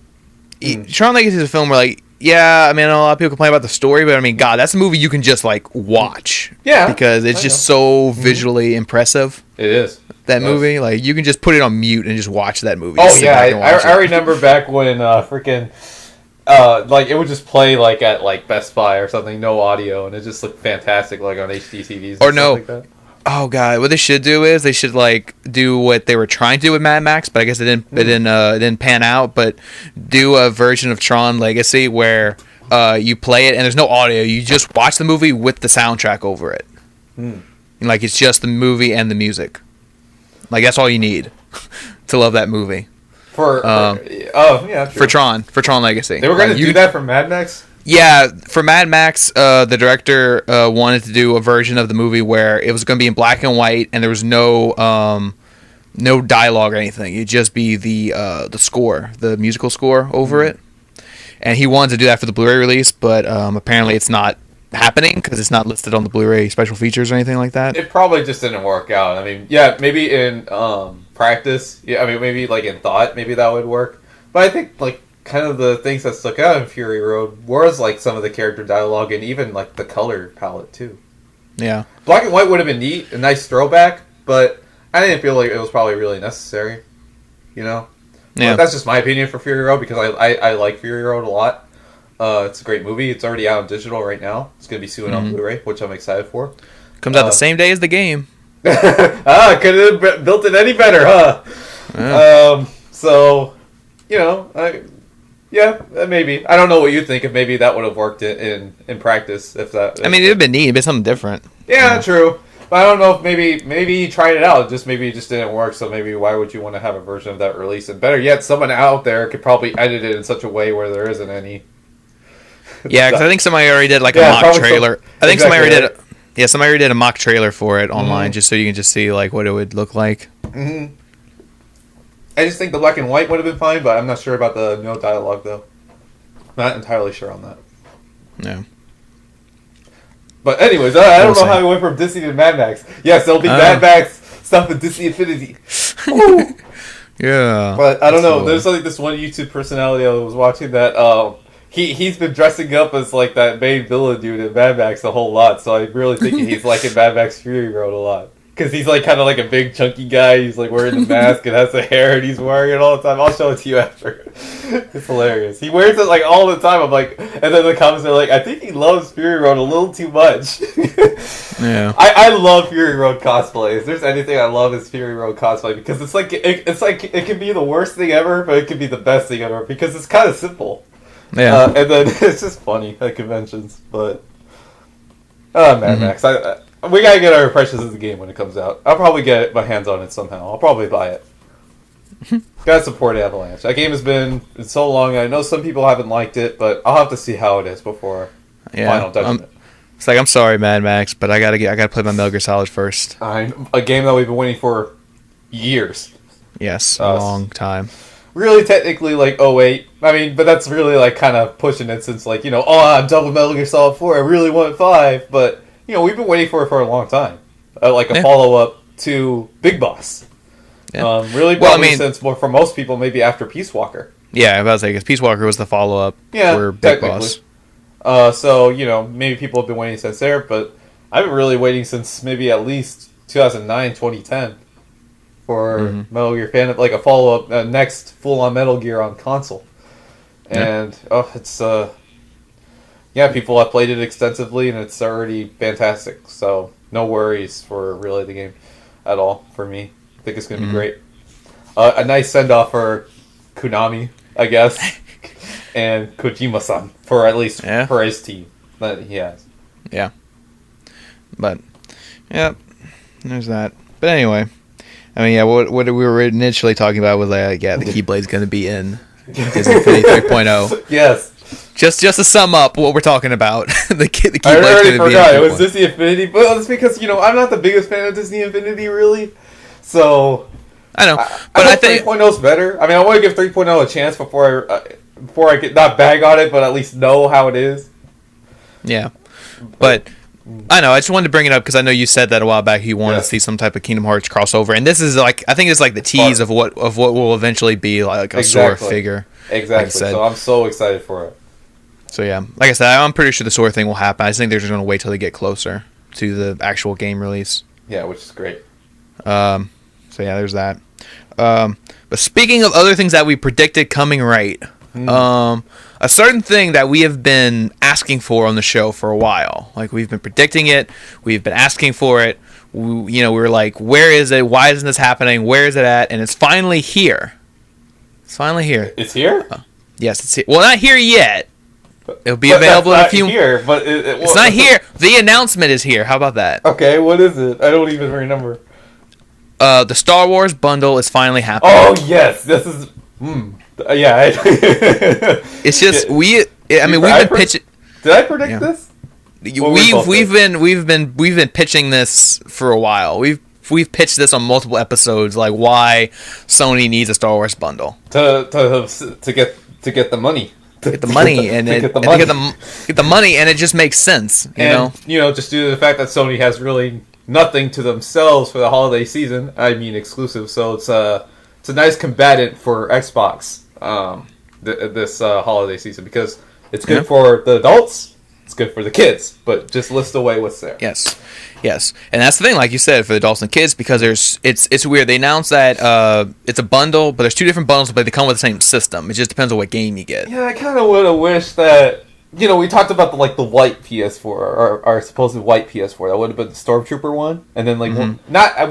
Tron Legacy is a film where, I mean, I know a lot of people complain about the story, but I mean, God, that's a movie you can just, watch. Yeah. Because it's just so visually impressive. It is. That Yes. movie, like you can just put it on mute and just watch that movie. Oh Sit yeah, back and watch I it. remember back when freaking like it would just play like at like Best Buy or something, no audio, and it just looked fantastic like on HD TVs. Or and no. stuff like that. Oh god, what they should do is they should like do what they were trying to do with Mad Max, but I guess it didn't pan out. But do a version of Tron Legacy where you play it and there's no audio. You just watch the movie with the soundtrack over it. Like it's just the movie and the music. Like that's all you need to love that movie. For true. For Tron Legacy. They were going to Like, do that for Mad Max. Yeah, for Mad Max, the director wanted to do a version of the movie where it was going to be in black and white, and there was no dialogue or anything. It'd just be the score, the musical score over it. And he wanted to do that for the Blu-ray release, but apparently it's not happening because it's not listed on the Blu-ray special features or anything like that. It probably just didn't work out. I mean, yeah, maybe in practice. Yeah, I mean, maybe like in thought, maybe that would work. But I think like kind of the things that stuck out in Fury Road was like some of the character dialogue and even like the color palette too. Yeah, Black and white would have been neat, a nice throwback, but I didn't feel like it was probably really necessary. You know, yeah. But that's just my opinion for Fury Road because I like Fury Road a lot. It's a great movie. It's already out on digital right now. It's gonna be soon on Blu-ray, which I'm excited for. Comes out the same day as the game. Could have built it any better, huh? Yeah. So, you know, yeah, maybe. I don't know what you think. If maybe that would have worked in practice. If that, I mean, it'd been neat. It'd been something different. yeah, true. But I don't know if maybe you tried it out. Just maybe it just didn't work. So maybe why would you want to have a version of that released? And better yet, someone out there could probably edit it in such a way where there isn't any. Yeah, because I think somebody already did like a Yeah, mock probably trailer. some- I think somebody exactly already did. Somebody already did a mock trailer for it online, just so you can just see like what it would look like. Mm-hmm. I just think the black and white would have been fine, but I'm not sure about the no dialogue though. Not entirely sure on that. Yeah. But anyways, I don't We'll know how see. we went from Disney to Mad Max. Yes, there'll be Mad Max stuff in Disney Infinity. Woo! Yeah. But I don't know. Absolutely. There's like this one YouTube personality I was watching that he's been dressing up as like that main villain dude in Mad Max a whole lot. So I'm really thinking he's like in Mad Max Fury Road a lot. Because he's like kind of like a big chunky guy. He's like wearing the mask and has the hair and he's wearing it all the time. I'll show it to you after. It's hilarious. He wears it like all the time. I'm like, and then the comments are like, I think he loves Fury Road a little too much. Yeah. I love Fury Road cosplay. If there's anything I love, it's Fury Road cosplay because it's like it can be the worst thing ever, but it can be the best thing ever because it's kind of simple. Yeah. And then it's just funny at conventions. But Mad Max, we gotta get our impressions of the game when it comes out. I'll probably get my hands on it somehow. I'll probably buy it. Gotta support Avalanche. That game has been so long. I know some people haven't liked it, but I'll have to see how it is before final judgment. It's like I'm sorry, Mad Max, but I gotta play my Metal Gear Solid first. A game that we've been waiting for years. Yes, a long time. Really, technically, like 08. I mean, but that's really like kind of pushing it since like I'm done with Metal Gear Solid 4. I really want 5, but we've been waiting for it for a long time. Like a follow up to Big Boss. Yeah. Really, probably since for most people, maybe after Peace Walker. Yeah, I was about to say because Peace Walker was the follow up for Big Boss. So maybe people have been waiting since there, but I've been really waiting since maybe at least 2009, 2010 for Metal Gear Phantom, like a follow up, next full on Metal Gear on console. And it's people have played it extensively and it's already fantastic. So no worries for really the game at all for me. I think it's going to be great. A nice send off for Konami, I guess. And Kojima-san, for at least for his team that he has. Yeah. But, there's that. But anyway, I mean, what we were initially talking about was like, the Keyblade's going to be in Disney Infinity 3.0. Yes. Just to sum up what we're talking about, the Keyblade's I already going to be forgot. in It was Disney Infinity, but that's because, I'm not the biggest fan of Disney Infinity, really. So... I know, but I think 3.0 is better. I mean, I want to give 3.0 a chance before I get not bag on it, but at least know how it is. Yeah, but I know. I just wanted to bring it up because I know you said that a while back. You wanted to see some type of Kingdom Hearts crossover, and this is like I think it's like the tease of what will eventually be like a Sora figure. Exactly. Like so I'm so excited for it. So yeah, like I said, I'm pretty sure the Sora thing will happen. I just think they're just going to wait till they get closer to the actual game release. Yeah, which is great. So yeah, there's that. But speaking of other things that we predicted coming right, a certain thing that we have been asking for on the show for a while, like we've been predicting it, we've been asking for it. We were like, where is it? Why isn't this happening? Where is it at? And it's finally here. It's finally here. It's here? Yes, it's here. Well, not here yet. It'll be available in a few. Here, but it's not here. The announcement is here. How about that? Okay, what is it? I don't even remember. The Star Wars bundle is finally happening. Oh yes, this is. Yeah. It's just we've been pitching. Did I predict this? We've been pitching this for a while. We've pitched this on multiple episodes, like why Sony needs a Star Wars bundle to get the money. Get the money and get the money, and it just makes sense. You know, just due to the fact that Sony has really nothing to themselves for the holiday season. I mean, exclusive. So it's a nice combatant for Xbox this holiday season because it's good for the adults. It's good for the kids, but just list away what's there. Yes, and that's the thing, like you said, for the adults and kids, because it's weird. They announced that it's a bundle, but there's two different bundles, but they come with the same system. It just depends on what game you get. Yeah, I kind of would have wished that. We talked about the white PS4 or our supposed white PS4. That would have been the Stormtrooper one, and then we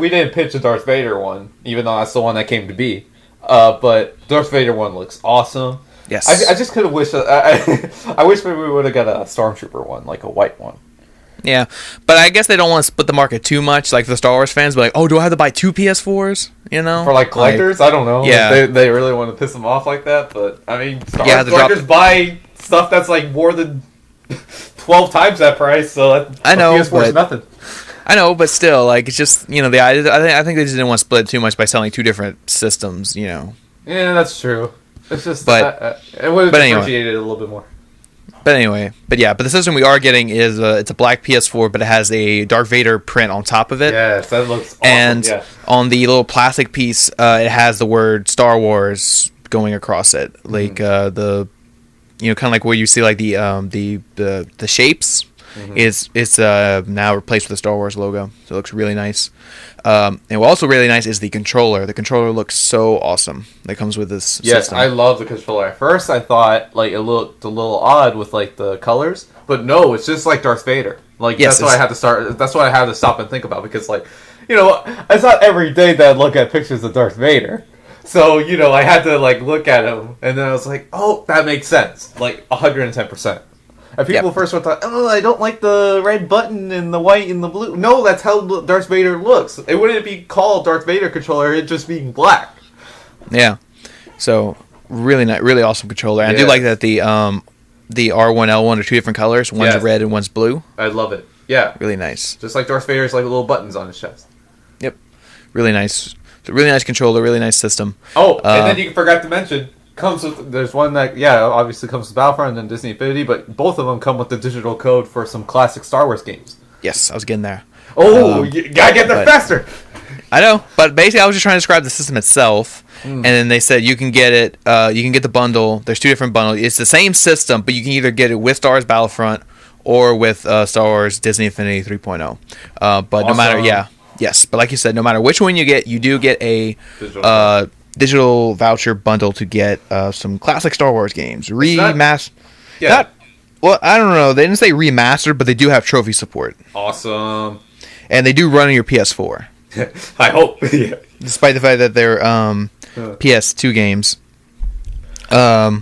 didn't pitch the Darth Vader one, even though that's the one that came to be. But Darth Vader one looks awesome. Yes, I just could have wished. I wish maybe we would have got a Stormtrooper one, like a white one. Yeah, but I guess they don't want to split the market too much. Like the Star Wars fans, be like, "Oh, do I have to buy two PS4s?s?" For like collectors, I don't know. Yeah, they really want to piss them off like that. But I mean, Star Wars collectors buy stuff that's like more than 12 times that price. So I know, PS4 is nothing. I know, but still, like it's just I think they just didn't want to split it too much by selling two different systems. Yeah, that's true. It's just, it would have differentiated it a little bit more. But the system we are getting is it's a black PS4, but it has a Darth Vader print on top of it. Yes, that looks awesome. And on the little plastic piece, it has the word Star Wars going across it, like kind of like where you see like the shapes. It's now replaced with the Star Wars logo, so it looks really nice. And what's also really nice is the controller. The controller looks so awesome. That comes with this system. I love the controller. At first, I thought like it looked a little odd with like the colors, but no, it's just like Darth Vader. Like that's what I had to start. That's what I had to stop and think about because it's not every day that I look at pictures of Darth Vader. So I had to like look at him, and then I was like, oh, that makes sense, like 110%. And people first thought, oh, I don't like the red button and the white and the blue. No, that's how Darth Vader looks. It wouldn't be called Darth Vader controller, it'd just be black. Yeah. So, really nice, really awesome controller. And I do like that the R1, L1 are two different colors. One's red and one's blue. I love it. Yeah. Really nice. Just like Darth Vader's like little buttons on his chest. Yep. Really nice. It's a really nice controller, really nice system. Oh, and then you forgot to mention... there's one that obviously comes with Battlefront and then Disney Infinity, but both of them come with the digital code for some classic Star Wars games. Yes, I was getting there. Oh, you gotta get there faster. I know, but basically I was just trying to describe the system itself, and then they said you can get it. You can get the bundle. There's two different bundles. It's the same system, but you can either get it with Star Wars Battlefront or with Star Wars Disney Infinity 3.0. But awesome. No matter, yes, but like you said, no matter which one you get, you do get a digital voucher bundle to get some classic Star Wars games. Remastered. Well, I don't know. They didn't say remastered, but they do have trophy support. Awesome. And they do run on your PS4. I hope. Despite the fact that they're PS2 games. Well,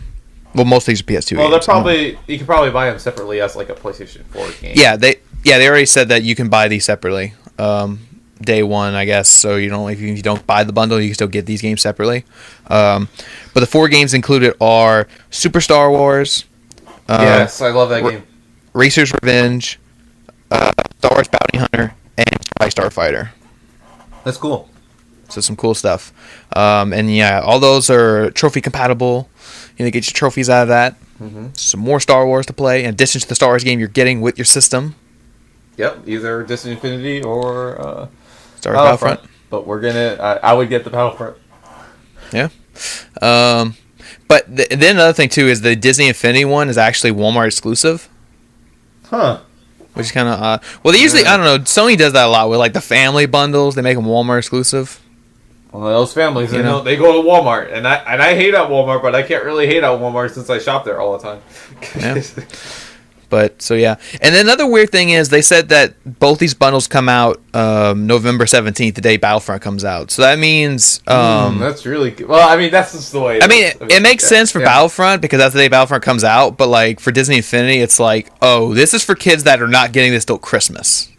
most of these are PS2 games. They're you can probably buy them separately as like a PlayStation 4 game. Yeah, they already said that you can buy these separately. Day one, I guess. So if you don't buy the bundle, you can still get these games separately. But the 4 games included are Super Star Wars. Yes, I love that game. Racer's Revenge, Star Wars Bounty Hunter, and Spy Starfighter. That's cool. So some cool stuff. All those are trophy compatible. Get your trophies out of that. Some more Star Wars to play in addition to the Star Wars game you're getting with your system. Yep, either Disney Infinity or Star Wars Battlefront. But we're gonna. I would get the Battlefront. Yeah. But then another thing too is the Disney Infinity one is actually Walmart exclusive. Huh. Which is kind of odd. Well, they usually I don't know. Sony does that a lot with like the family bundles. They make them Walmart exclusive. One of those families, You know? they go to Walmart, and I hate at Walmart, but I can't really hate at Walmart since I shop there all the time. Yeah. But so yeah, and then another weird thing is they said that both these bundles come out November 17th, the day Battlefront comes out. So that means that's really good. Well, I mean that's just the way. It makes sense for Battlefront because that's the day Battlefront comes out. But like for Disney Infinity, it's like, oh, this is for kids that are not getting this till Christmas.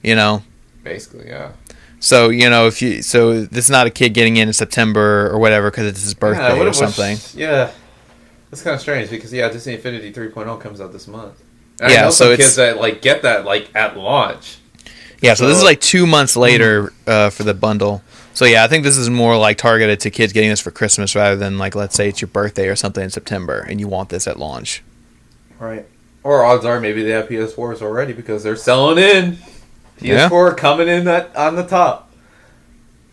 You know, basically, yeah. So this is not a kid getting in September or whatever because it's his birthday or something. Yeah, that's kind of strange because Disney Infinity 3.0 comes out this month. And Yeah, I know so some kids that like get that like at launch. Yeah, so this is like 2 months later for the bundle. So yeah, I think this is more like targeted to kids getting this for Christmas rather than like, let's say it's your birthday or something in September and you want this at launch. Right. Or odds are maybe they have PS4s already because they're selling in. PS4 coming in on the top.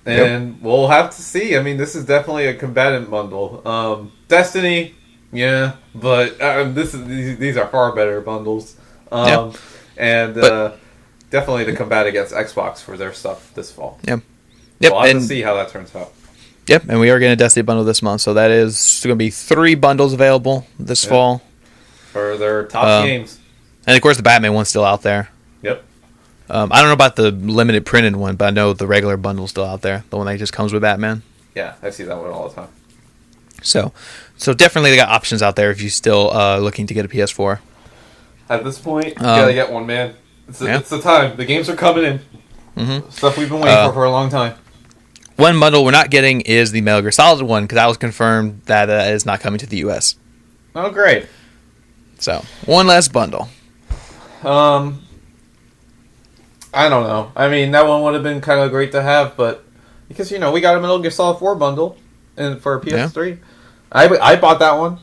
And we'll have to see. I mean, this is definitely a combatant bundle. Destiny, yeah, but these are far better bundles. And definitely to combat against Xbox for their stuff this fall. Yep. We'll have to see how that turns out. Yep, and we are getting a Destiny bundle this month, so that is going to be 3 bundles available this fall. For their top games. And of course the Batman one's still out there. Yep. I don't know about the limited printed one, but I know the regular bundle's still out there. The one that just comes with Batman. Yeah, I see that one all the time. So definitely they got options out there if you're still looking to get a PS4. At this point, you gotta get one, man. It's the time. The games are coming in. Mm-hmm. Stuff we've been waiting for a long time. One bundle we're not getting is the Metal Gear Solid one because that was confirmed that is not coming to the U.S. Oh, great. So one less bundle. I don't know. I mean, that one would have been kind of great to have, but because we got a Metal Gear Solid 4 bundle and for PS3, I bought that one.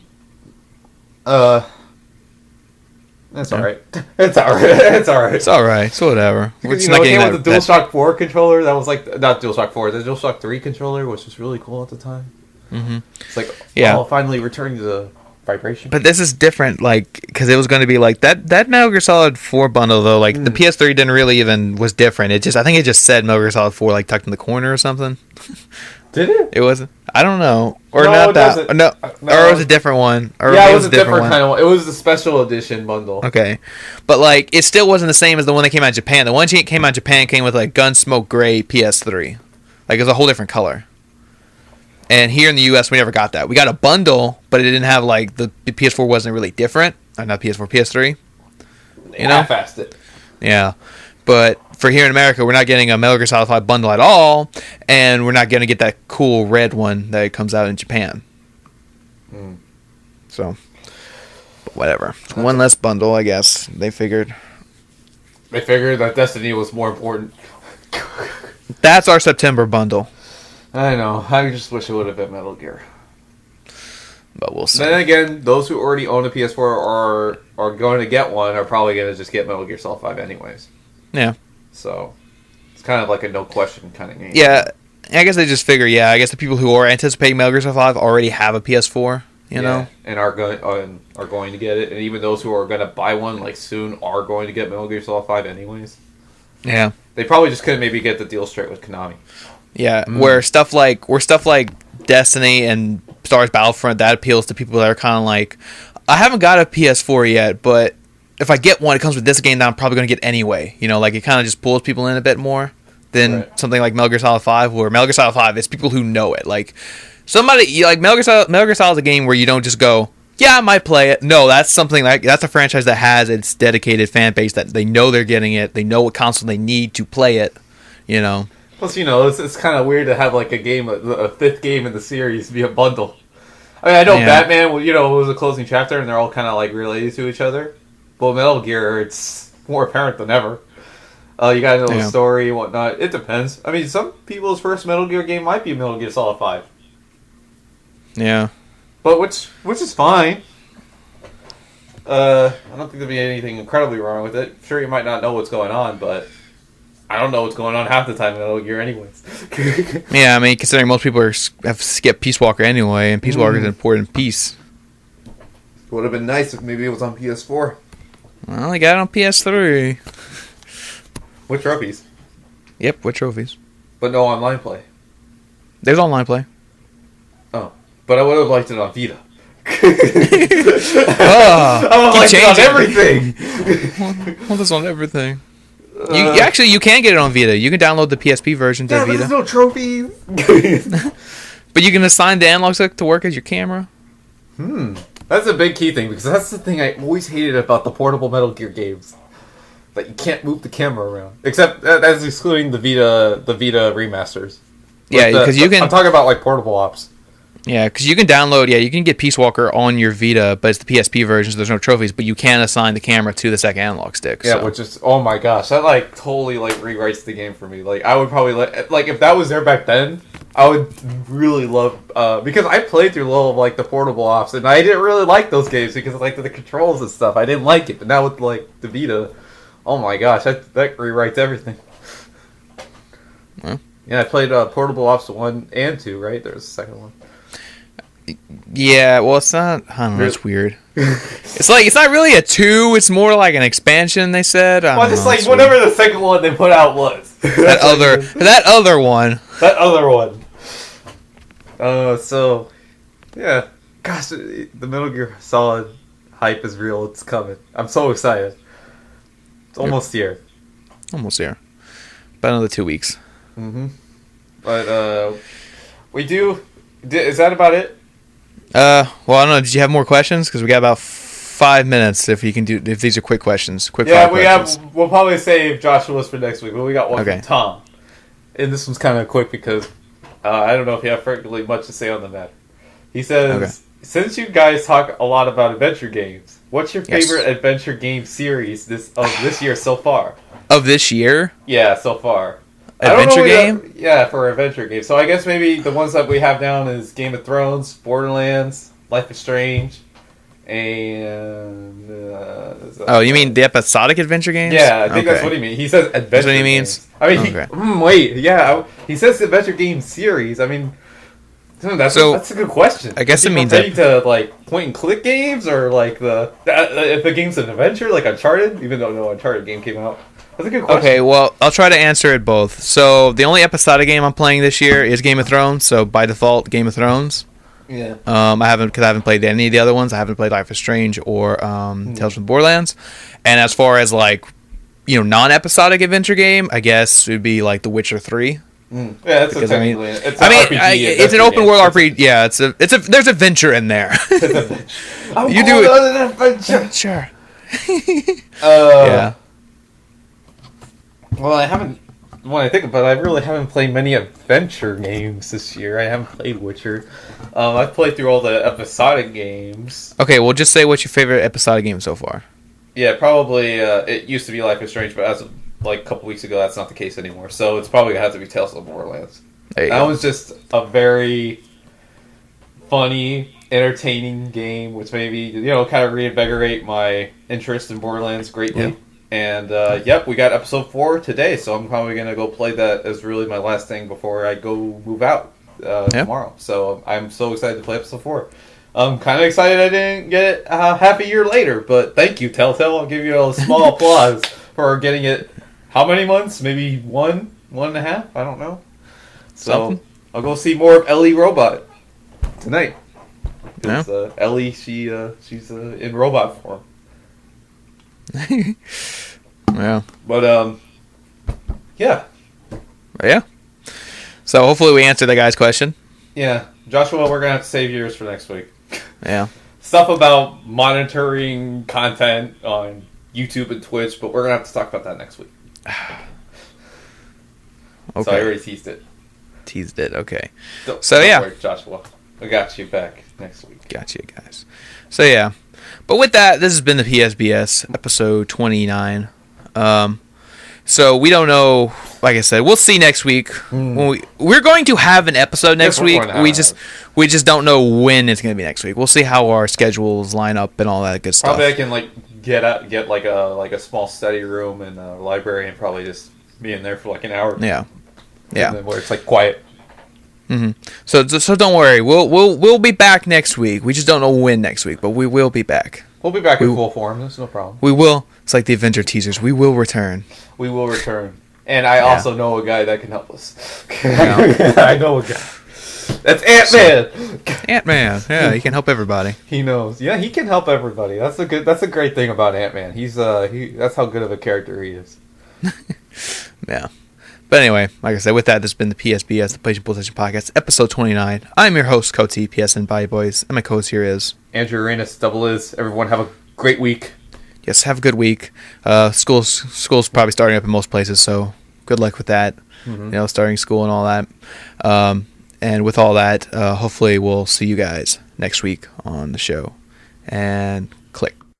That's all right. It's all right. It's all right. It's all right. So whatever. Because, it came with the DualShock 4 controller. That was like not DualShock 4, the DualShock 3 controller, which was really cool at the time. Mm-hmm. It's like finally returning to the vibration. But this is different, like because it was going to be like that Metal Gear Solid 4 bundle though. Like the PS3 didn't really even was different. I think it just said Metal Gear Solid 4 like tucked in the corner or something. Did it? It wasn't. I don't know. Or no, not that. No. Or it was a different one. Or it was a different kind of one. It was the special edition bundle. Okay. But like it still wasn't the same as the one that came out in Japan. The one that came out in Japan came with like Gunsmoke Gray PS3. Like it was a whole different color. And here in the US we never got that. We got a bundle, but it didn't have like the PS4 wasn't really different. Not PS4, PS3. You know? Half-assed it. Yeah. But for here in America, we're not getting a Metal Gear Solid 5 bundle at all, and we're not going to get that cool red one that comes out in Japan. So, but whatever. One less bundle, I guess. They figured that Destiny was more important. That's our September bundle. I know. I just wish it would have been Metal Gear. But we'll see. Then again, those who already own a PS4 or are going to get one are probably going to just get Metal Gear Solid 5 anyways. Yeah. So, it's kind of like a no question kind of game. Yeah. I guess they just figure, I guess the people who are anticipating Metal Gear Solid 5 already have a PS4, you know? And are going to get it. And even those who are going to buy one like soon are going to get Metal Gear Solid 5 anyways. Yeah. They probably just couldn't maybe get the deal straight with Konami. Yeah, where stuff like Destiny and Star Wars Battlefront, that appeals to people that are kind of like, I haven't got a PS4 yet, but if I get one, it comes with this game that I'm probably going to get anyway. You know, like it kind of just pulls people in a bit more than something like Metal Gear Solid 5, where Metal Gear Solid 5 is people who know it. Like somebody like Metal Gear Solid is a game where you don't just go, yeah, I might play it. No, that's something like that's a franchise that has its dedicated fan base that they know they're getting it. They know what console they need to play it. You know. Plus, it's kind of weird to have like a fifth game in the series be a bundle. I mean, I know Batman, it was a closing chapter, and they're all kind of like related to each other. But Metal Gear, it's more apparent than ever. You gotta know the story and whatnot. It depends. I mean, some people's first Metal Gear game might be Metal Gear Solid 5. Yeah. But which is fine. I don't think there'd be anything incredibly wrong with it. Sure, you might not know what's going on, but I don't know what's going on half the time in Metal Gear anyways. Yeah, I mean, considering most people have skipped Peace Walker anyway, and Peace Walker is an important piece. It would have been nice if maybe it was on PS4. Well, I got it on PS3. With trophies. Yep, with trophies. But no online play. There's online play. Oh, but I would have liked it on Vita. Oh, I keep liked it on changing. everything. Well, this on everything. You can get it on Vita. You can download the PSP version to Yeah, but Vita. there's no trophies. But you can assign the analog stick to work as your camera. That's a big key thing, because that's the thing I always hated about the portable Metal Gear games. That you can't move the camera around. Except that's excluding the Vita remasters. Yeah, because you can. I'm talking about like portable ops. Yeah, because you can download. Yeah, you can get Peace Walker on your Vita, but it's the PSP version, so there's no trophies. But you can assign the camera to the second analog stick. Yeah, so. which is, oh my gosh, that like totally like rewrites the game for me. Like I would probably like if that was there back then, I would really love because I played through a little of like the portable ops, and I didn't really like those games because of, like the controls and stuff. I didn't like it, but now with like the Vita, oh my gosh, that rewrites everything. Well. Yeah, I played portable ops 1 and 2. Right, there's a second one. Yeah, well, it's not. I don't know. It's weird. It's not really a 2. It's more like an expansion. They said. Well, just like whatever the second one they put out was. That other one. That other one. So, yeah. Gosh, the Metal Gear Solid hype is real. It's coming. I'm so excited. It's almost here. Almost here. About another 2 weeks. Mm-hmm. But we do. Is that about it? Well, I don't know. Did you have more questions? Because we got about 5 minutes. If these are quick questions, yeah, we'll probably save Joshua's for next week. But we got one from Tom, and this one's kind of quick because I don't know if you have really much to say on the matter. He says, since you guys talk a lot about adventure games, what's your favorite adventure game series this year so far? Of this year? Yeah, so far. Adventure game? Yeah, for adventure game. So I guess maybe the ones that we have down is Game of Thrones, Borderlands, Life is Strange, and... you mean the episodic adventure games? Yeah, I think that's what he means. He says adventure That's what he means? games. I mean, he says adventure game series. I mean... That's a good question. I guess it means to like point and click games, or like if the game's an adventure, like Uncharted, even though no Uncharted game came out. That's a good question. Okay, well, I'll try to answer it both. So the only episodic game I'm playing this year is Game of Thrones. So by default, Game of Thrones. Yeah. I haven't played any of the other ones. I haven't played Life is Strange or Tales from the Borderlands. And as far as like, non-episodic adventure game, I guess it would be like The Witcher 3. Yeah, that's it's an open world RPG. Yeah, there's adventure in there. You do an adventure. Sure. Yeah. Well, I haven't. When I think about it, I really haven't played many adventure games this year. I haven't played Witcher. I've played through all the episodic games. Okay, well, just say what's your favorite episodic game so far. Yeah, probably. It used to be Life is Strange, but as of like a couple weeks ago, that's not the case anymore. So it's probably gonna have to be Tales of the Borderlands. That was just a very funny, entertaining game, which maybe kind of reinvigorate my interest in Borderlands greatly. Yeah. And we got episode 4 today, so I'm probably gonna go play that as really my last thing before I go move out tomorrow. So I'm so excited to play episode 4. I'm kind of excited I didn't get it half a year later, but thank you, Telltale. I'll give you a small applause for getting it. How many months? Maybe 1.5? I don't know. So I'll go see more of Ellie Robot tonight. Because Ellie, she's in robot form. Yeah. But yeah. Yeah. So hopefully we answered that guy's question. Yeah, Joshua, we're gonna have to save yours for next week. Yeah. Stuff about monitoring content on YouTube and Twitch, but we're gonna have to talk about that next week. Okay. So I already teased it. Okay. Don't worry, Joshua. I got you back next week. Got you guys. So yeah. But with that, this has been the PSBS episode 29. So we don't know. Like I said, we'll see next week. When we're going to have an episode next week. We just don't know when it's going to be next week. We'll see how our schedules line up and all that good stuff. Probably I can get like a small study room in a library and probably just be in there for like an hour. Yeah. And then where it's like quiet. Mm-hmm. So don't worry. We'll be back next week. We just don't know when next week, but we will be back. We'll be back in full form. There's no problem. We will. It's like the Avenger teasers. We will return. We will return. And I also know a guy that can help us. I know a guy. That's Ant-Man. Ant-Man. Yeah, he can help everybody. He knows. Yeah, he can help everybody. That's a great thing about Ant-Man. That's how good of a character he is. Yeah. But anyway, like I said, with that, this has been the PSBS, the PlayStation Podcast, episode 29. I'm your host, Coty, PSN Bye Boys, and my co-host here is Andrew Arenas, Double Is. Everyone have a great week. Yes, have a good week. School's probably starting up in most places, so good luck with that. Mm-hmm. Starting school and all that. And with all that, hopefully we'll see you guys next week on the show. And click.